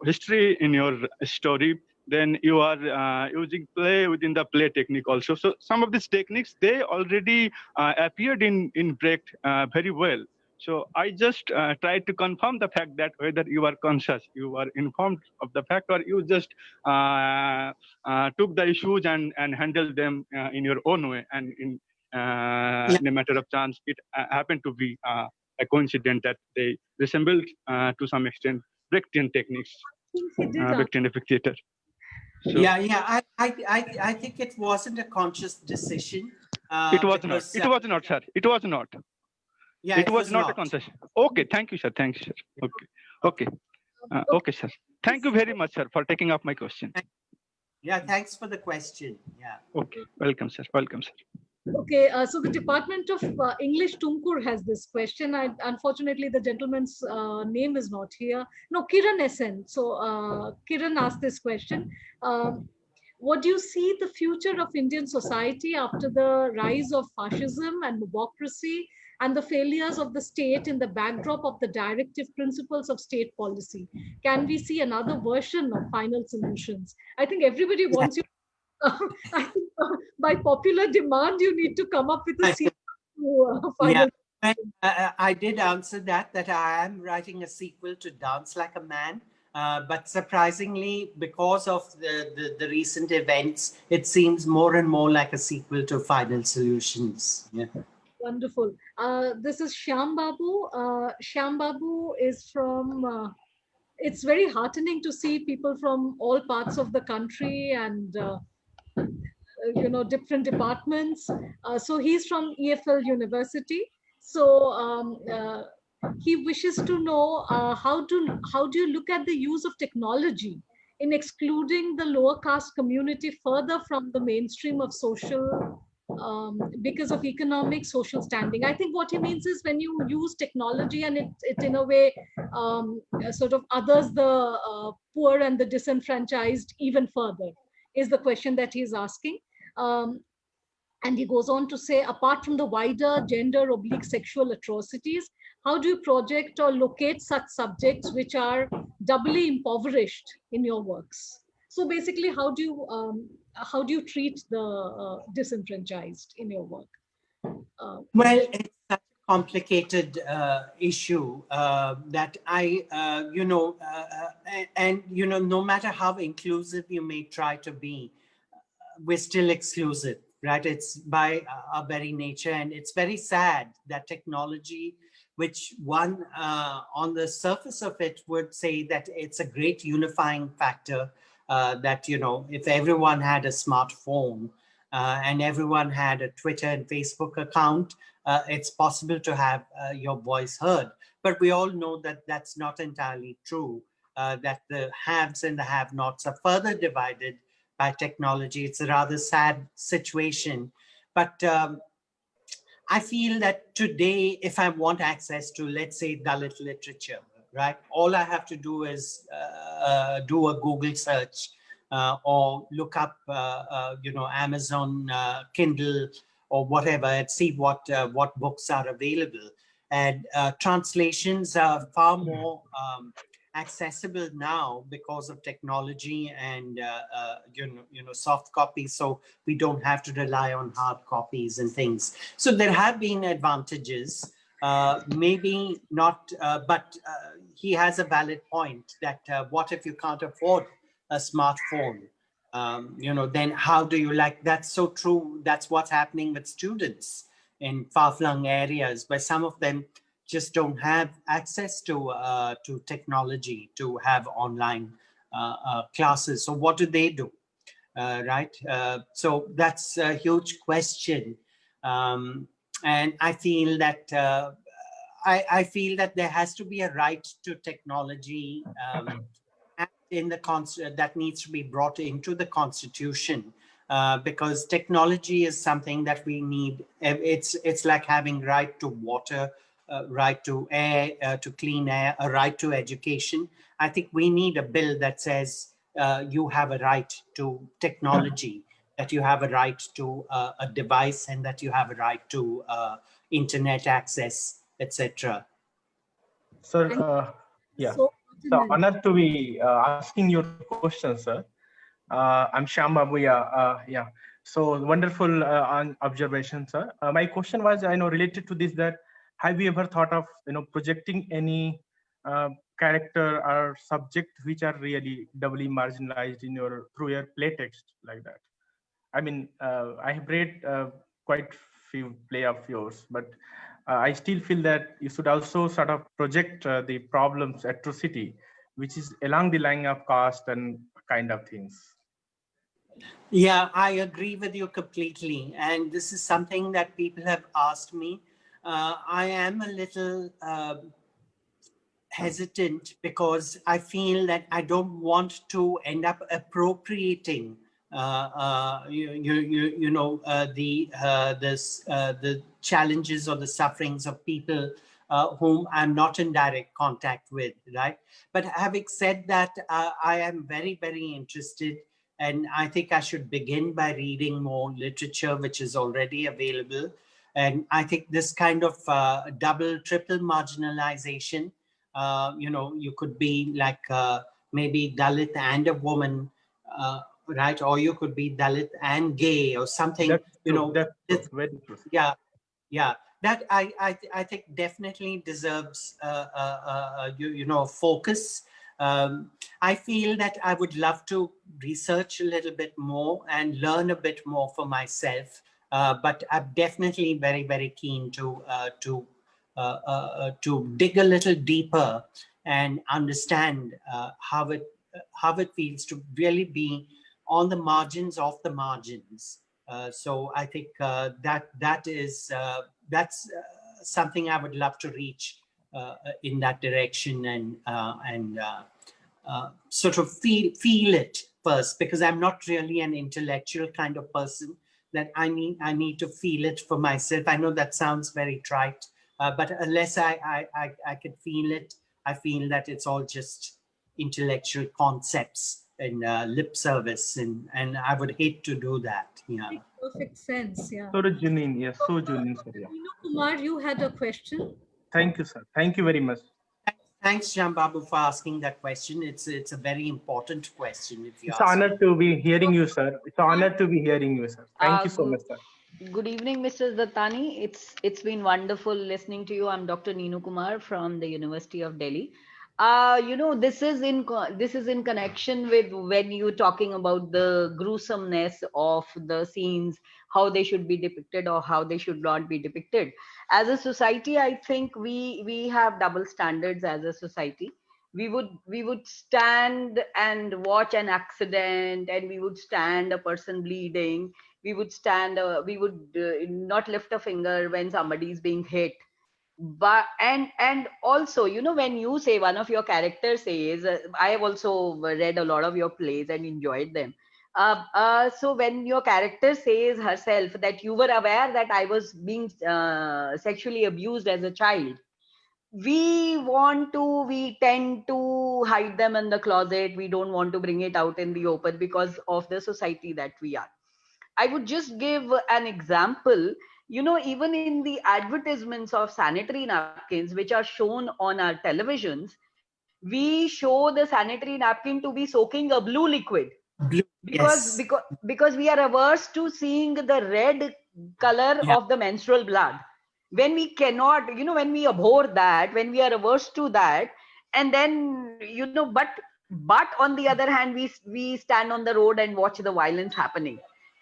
history in your story, then you are using play within the play technique also. So some of these techniques, they already appeared in Brecht very well. So I just tried to confirm the fact that whether you are conscious, you are informed of the fact, or you just took the issues and handled them in your own way, and in a matter of chance, it happened to be a coincidence that they resembled to some extent Brechtian techniques, Brechtian epic theater. So, I think it wasn't a conscious decision. It was not, sir. It was not. Yeah, it was not a conscious. Okay, thank you, sir. Thank you, sir. Okay. Okay, sir. Thank you very much, sir, for taking up my question. Yeah, thanks for the question. Yeah. Okay, welcome, sir. Welcome, sir. Okay, so the Department of English Tumkur has this question. Unfortunately, the gentleman's name is not here. No, Kiran SN. So Kiran asked this question. What do you see the future of Indian society after the rise of fascism and mobocracy and the failures of the state in the backdrop of the directive principles of state policy? Can we see another version of Final Solutions? I think everybody wants you. I think by popular demand, you need to come up with a sequel to Final. Yeah, I did answer that I am writing a sequel to Dance Like a Man. But surprisingly, because of the recent events, it seems more and more like a sequel to Final Solutions. Yeah. Wonderful. This is Shyam Babu. Shyam Babu is from, it's very heartening to see people from all parts of the country and different departments. So he's from EFL University. So he wishes to know how do you look at the use of technology in excluding the lower caste community further from the mainstream of social because of economic social standing. I think what he means is when you use technology and it in a way sort of others the poor and the disenfranchised even further is the question that he's asking. And he goes on to say, apart from the wider gender/sexual atrocities, how do you project or locate such subjects which are doubly impoverished in your works? So basically, how do you treat the disenfranchised in your work? Well, it's such a complicated issue that no matter how inclusive you may try to be, we're still exclusive, right? It's by our very nature. And it's very sad that technology, which one on the surface of it would say that it's a great unifying factor, that, if everyone had a smartphone and everyone had a Twitter and Facebook account, it's possible to have your voice heard. But we all know that that's not entirely true, that the haves and the have-nots are further divided by technology. It's a rather sad situation. But I feel that today, if I want access to, let's say, Dalit literature, right, all I have to do is do a Google search or look up, Amazon Kindle or whatever, and see what books are available. And translations are far more accessible now because of technology and soft copies, so we don't have to rely on hard copies and things. So there have been advantages, maybe not, but he has a valid point that what if you can't afford a smartphone? Then how do you, that's so true. That's what's happening with students in far-flung areas, but some of them just don't have access to technology to have online classes. So what do they do, right? So that's a huge question. And I feel that I feel that there has to be a right to technology in the that needs to be brought into the Constitution, because technology is something that we need. It's like having right to water, right to air, to clean air, a right to education. I think we need a bill that says you have a right to technology, that you have a right to a device, and that you have a right to internet access, etc. Sir, yeah. So So honored to be asking your question, sir. I'm Shyam Babu. Yeah. So wonderful observation, sir. My question was, I know, related to this, that have you ever thought of, projecting any character or subject which are really doubly marginalized in your through your play text like that? I mean, I have read quite few play of yours, but I still feel that you should also sort of project the problems, atrocity, which is along the line of caste and kind of things. Yeah, I agree with you completely. And this is something that people have asked me. I am a little hesitant because I feel that I don't want to end up appropriating the challenges or the sufferings of people whom I'm not in direct contact with, right? But having said that, I am very, very interested, and I think I should begin by reading more literature which is already available. And I think this kind of double, triple marginalization, you could be like maybe Dalit and a woman, right? Or you could be Dalit and gay or something. That's true. That's very true. Yeah. That I think definitely deserves focus. I feel that I would love to research a little bit more and learn a bit more for myself. But I'm definitely very, very keen to dig a little deeper and understand how it feels to really be on the margins of the margins. So I think that's something I would love to reach in that direction, and sort of feel it first, because I'm not really an intellectual kind of person. That I need to feel it for myself. I know that sounds very trite, but unless I can feel it, I feel that it's all just intellectual concepts and lip service, and I would hate to do that. Yeah. Makes perfect sense. Yeah. So genuine, yes, so genuine, sir. Yeah. Kumar, you had a question. Thank you, sir. Thank you very much. Thanks, Jambabu, for asking that question. It's a very important question. If you it's an honor to be hearing you, sir. It's an honor to be hearing you, sir. Thank you so much, sir. Good evening, Mr. Dattani. It's been wonderful listening to you. I'm Dr. Neenu Kumar from the University of Delhi. This is in connection with when you're talking about the gruesomeness of the scenes, how they should be depicted or how they should not be depicted. As a society, I think we have double standards as a society. We would stand and watch an accident, and we would stand a person bleeding. We would not lift a finger when somebody is being hit. But and also, when you say, one of your characters says, I have also read a lot of your plays and enjoyed them. So when your character says herself that you were aware that I was being sexually abused as a child, we tend to hide them in the closet. We don't want to bring it out in the open because of the society that we are. I would just give an example. Even in the advertisements of sanitary napkins, which are shown on our televisions, we show the sanitary napkin to be soaking a blue liquid. Because we are averse to seeing the red color of the menstrual blood. When we cannot, when we abhor that, when we are averse to that, and then, but on the other hand, we stand on the road and watch the violence happening.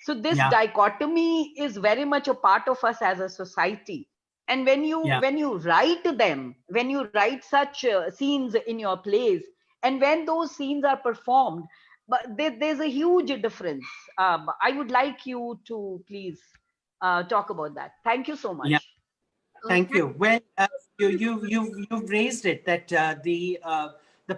So this dichotomy is very much a part of us as a society. And when you write them, when you write such scenes in your plays, and when those scenes are performed, but there's a huge difference. I would like you to please talk about that. Thank you so much. Yeah. Thank you. Well, You've raised it that the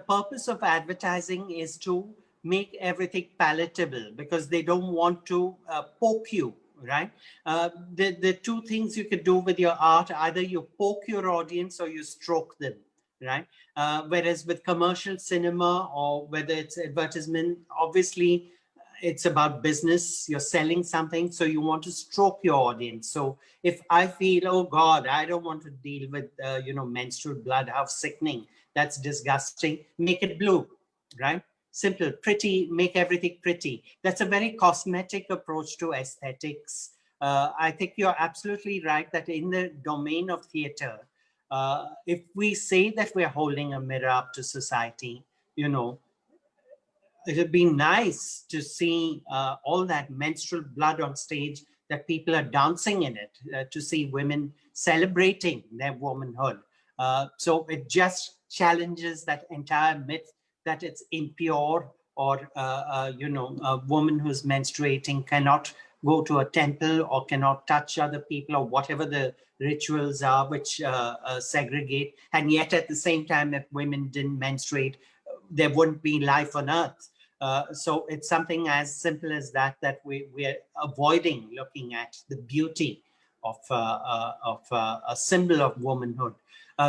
purpose of advertising is to make everything palatable because they don't want to poke you, right? The two things you could do with your art, either you poke your audience or you stroke them, right? Whereas with commercial cinema or whether it's advertisement, obviously it's about business, you're selling something, so you want to stroke your audience. So if I feel, oh God, I don't want to deal with menstrual blood, how sickening, that's disgusting, make it blue, right? Simple, pretty, make everything pretty. That's a very cosmetic approach to aesthetics. I think you're absolutely right that in the domain of theater, if we say that we're holding a mirror up to society, it would be nice to see all that menstrual blood on stage, that people are dancing in it, to see women celebrating their womanhood. So it just challenges that entire myth that it's impure, or a woman who's menstruating cannot go to a temple or cannot touch other people, or whatever the rituals are which segregate. And yet at the same time, if women didn't menstruate, there wouldn't be life on earth. So it's something as simple as that we're avoiding looking at the beauty of a symbol of womanhood.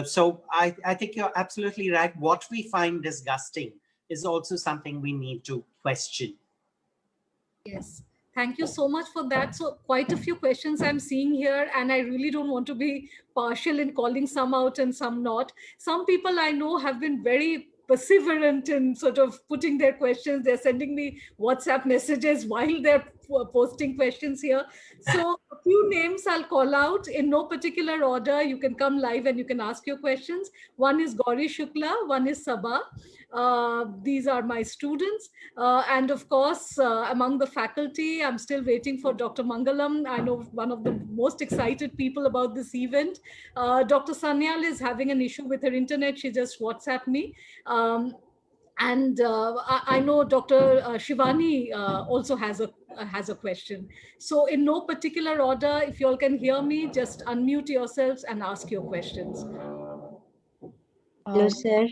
So I think you're absolutely right. What we find disgusting is also something we need to question. Yes. Thank you so much for that. So quite a few questions I'm seeing here, and I really don't want to be partial in calling some out and some not. Some people I know have been very perseverant in sort of putting their questions. They're sending me WhatsApp messages while they're posting questions here. So a few names I'll call out in no particular order. You can come live and you can ask your questions. One is Gauri Shukla, one is Sabha. These are my students. And of course, among the faculty, I'm still waiting for Dr. Mangalam. I know one of the most excited people about this event. Dr. Sanyal is having an issue with her internet. She just WhatsApped me. And I know Dr. Shivani also has a question. So in no particular order, if you all can hear me, just unmute yourselves and ask your questions. Hello, sir.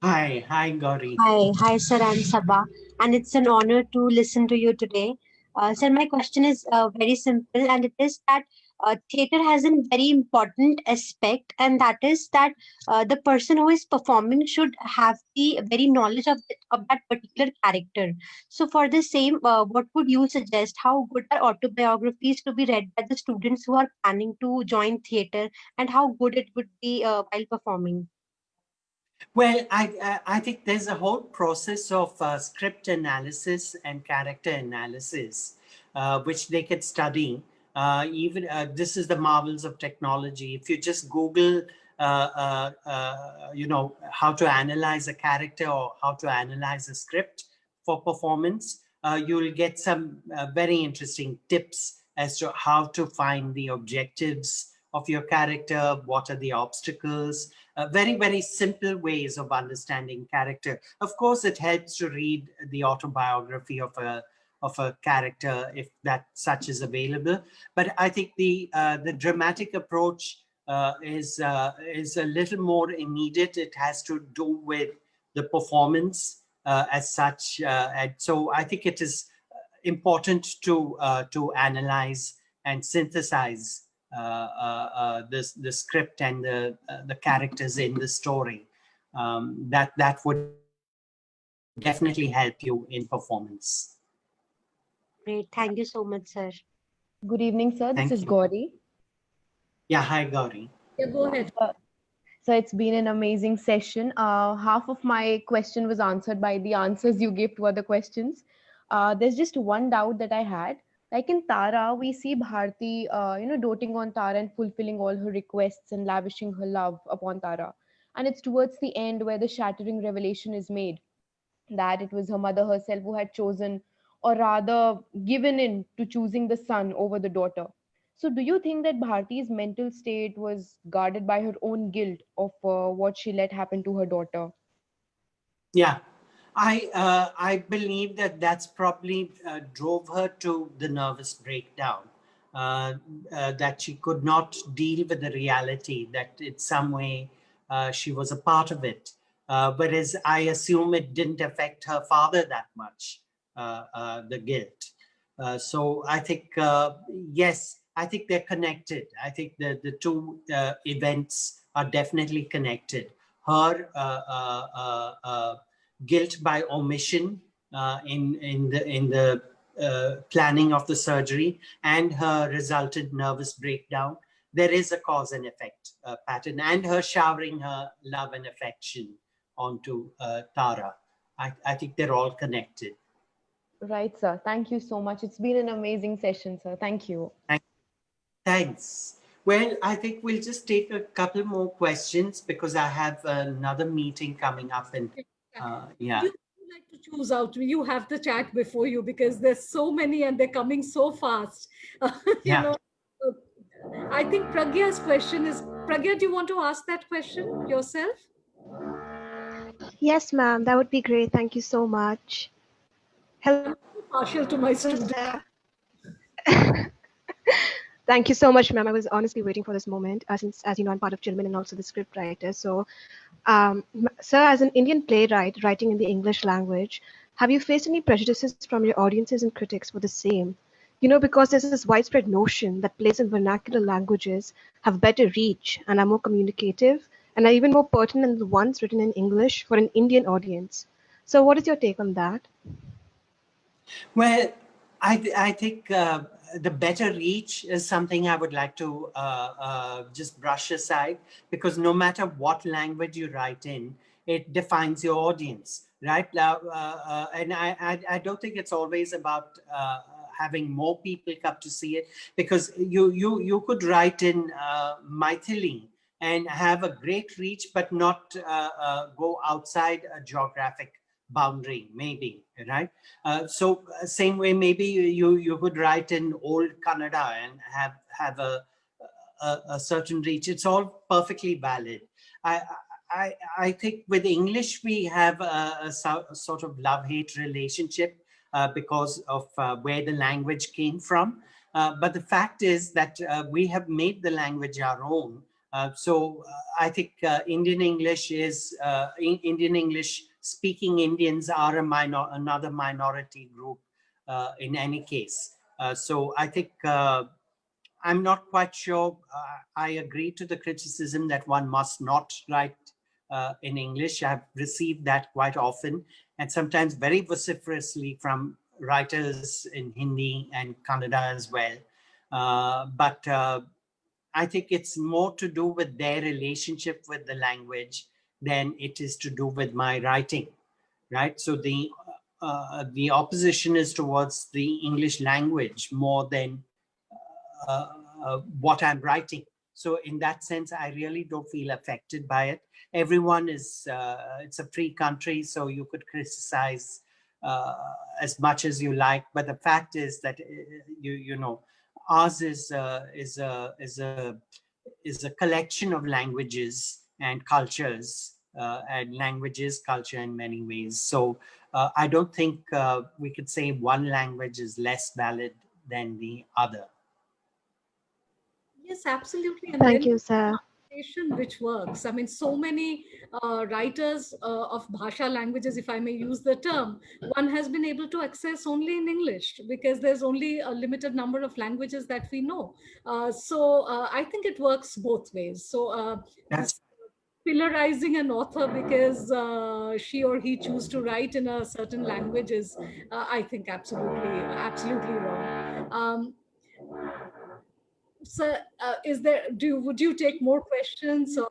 Hi, Gauri. Hi, sir. I'm Sabha, and it's an honor to listen to you today. Sir, my question is very simple, and it is that theater has a very important aspect, and that is that the person who is performing should have the very knowledge of that particular character. So, for the same, what would you suggest? How good are autobiographies to be read by the students who are planning to join theater, and how good it would be while performing? Well, I think there's a whole process of script analysis and character analysis, which they could study. Even this is the marvels of technology. If you just Google, how to analyze a character or how to analyze a script for performance, you'll get some very interesting tips as to how to find the objectives of your character, what are the obstacles, very, very simple ways of understanding character. Of course, it helps to read the autobiography of a character if that such is available. But I think the dramatic approach is a little more immediate. It has to do with the performance as such. And so I think it is important to analyze and synthesize the script and the characters in the story. That would definitely help you in performance. Great. Thank you so much, sir. Good evening, sir. This is Gauri. Yeah, hi, Gauri. Yeah, go ahead. So it's been an amazing session. Half of my question was answered by the answers you gave to other questions. There's just one doubt that I had. Like in Tara, we see Bharati, doting on Tara and fulfilling all her requests and lavishing her love upon Tara. And it's towards the end where the shattering revelation is made that it was her mother herself who had chosen, or rather given in to choosing the son over the daughter. So do you think that Bharati's mental state was guarded by her own guilt of what she let happen to her daughter? Yeah, I believe that's probably drove her to the nervous breakdown. that she could not deal with the reality, that in some way she was a part of it. Whereas I assume it didn't affect her father that much, the guilt. So I think, yes, I think they're connected. I think the two events are definitely connected. Her guilt by omission in the planning of the surgery and her resultant nervous breakdown, there is a cause and effect pattern, and her showering her love and affection onto Tara. I think they're all connected. Right, sir. Thank you so much. It's been an amazing session, sir. Thank you. Thanks. Well, I think we'll just take a couple more questions because I have another meeting coming up, and yeah. You like to choose out. You have the chat before you because there's so many and they're coming so fast. You know, I think Pragya's question is, Pragya, do you want to ask that question yourself? Yes, ma'am. That would be great. Thank you so much. I'm partial to my students. Thank you so much, ma'am. I was honestly waiting for this moment since, as you know, I'm part of Children and also the script writer. So, sir, as an Indian playwright writing in the English language, have you faced any prejudices from your audiences and critics for the same? You know, because there's this widespread notion that plays in vernacular languages have better reach and are more communicative and are even more pertinent than the ones written in English for an Indian audience. So what is your take on that? Well, I think the better reach is something I would like to just brush aside, because no matter what language you write in, it defines your audience, right? And I don't think it's always about having more people come to see it, because you could write in Maithili and have a great reach, but not go outside a geographic boundary, maybe, right? So same way, maybe you could write in old Kannada and have a certain reach. It's all perfectly valid. I think with English we have a sort of love-hate relationship because of where the language came from. But the fact is that we have made the language our own. So I think Indian English is Indian English speaking Indians are another minority group in any case. So I think I'm not quite sure. I agree to the criticism that one must not write in English. I've received that quite often, and sometimes very vociferously from writers in Hindi and Kannada as well. But I think it's more to do with their relationship with the language than it is to do with my writing, right? So the opposition is towards the English language more than what I'm writing. So in that sense, I really don't feel affected by it. Everyone is, it's a free country, so you could criticize as much as you like. But the fact is that, you know, ours is a collection of languages and cultures, and languages, culture in many ways. So I don't think we could say one language is less valid than the other. Yes, absolutely. And Thank you, sir. Which works. I mean, so many writers of Bhasha languages, if I may use the term, one has been able to access only in English because there's only a limited number of languages that we know. So I think it works both ways. So pillarizing an author because she or he choose to write in a certain language is, I think, absolutely wrong. So, would you take more questions, or?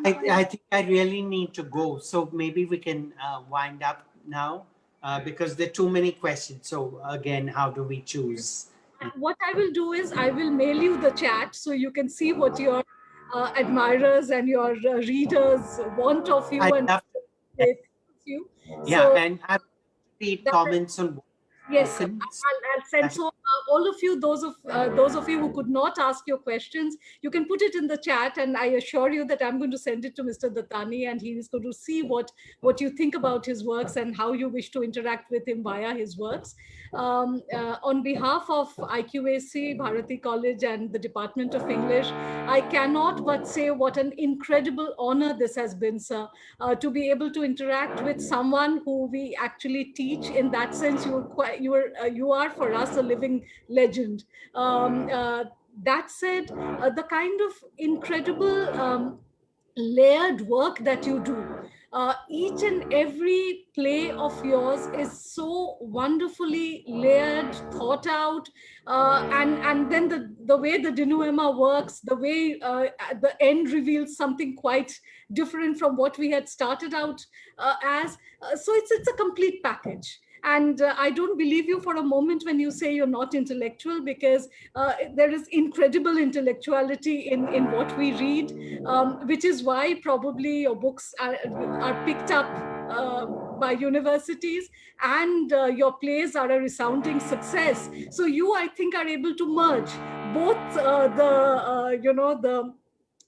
I think I really need to go, so maybe we can wind up now because there are too many questions. So again, how do we choose? What I will do is I will mail you the chat so you can see what your admirers and your readers want of you and you. Yeah, So, and I've read comments on. Yes, I'll send. So all of you, those of you who could not ask your questions, you can put it in the chat, and I assure you that I'm going to send it to Mr. Dattani, and he is going to see what you think about his works and how you wish to interact with him via his works. On behalf of IQAC, Bharati College, and the Department of English, I cannot but say what an incredible honor this has been, sir, to be able to interact with someone who we actually teach. In that sense, you are for us a living legend. That said, the kind of incredible layered work that you do. Each and every play of yours is so wonderfully layered, thought out, and then the way the denouement works, the way the end reveals something quite different from what we had started out as. So it's a complete package. And I don't believe you for a moment when you say you're not intellectual, because there is incredible intellectuality in what we read, which is why probably your books are picked up by universities, and your plays are a resounding success. So you, I think, are able to merge both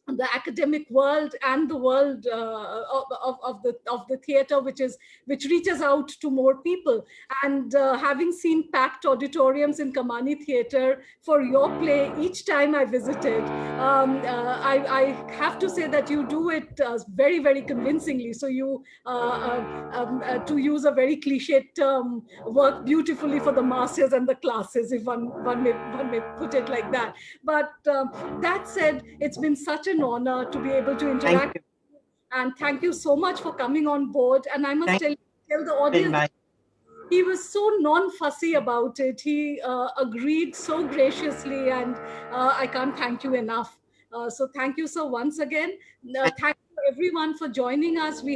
the academic world and the world of the theater, which reaches out to more people. And having seen packed auditoriums in Kamani Theatre for your play each time I visited, I have to say that you do it very, very convincingly. So you, to use a very cliched term, work beautifully for the masses and the classes, if one may put it like that. But that said, it's been such an honor to be able to interact. And thank you so much for coming on board. And I must tell the audience, he was so non-fussy about it. He agreed so graciously, and I can't thank you enough. So thank you, sir, once again. Thank you everyone for joining us. We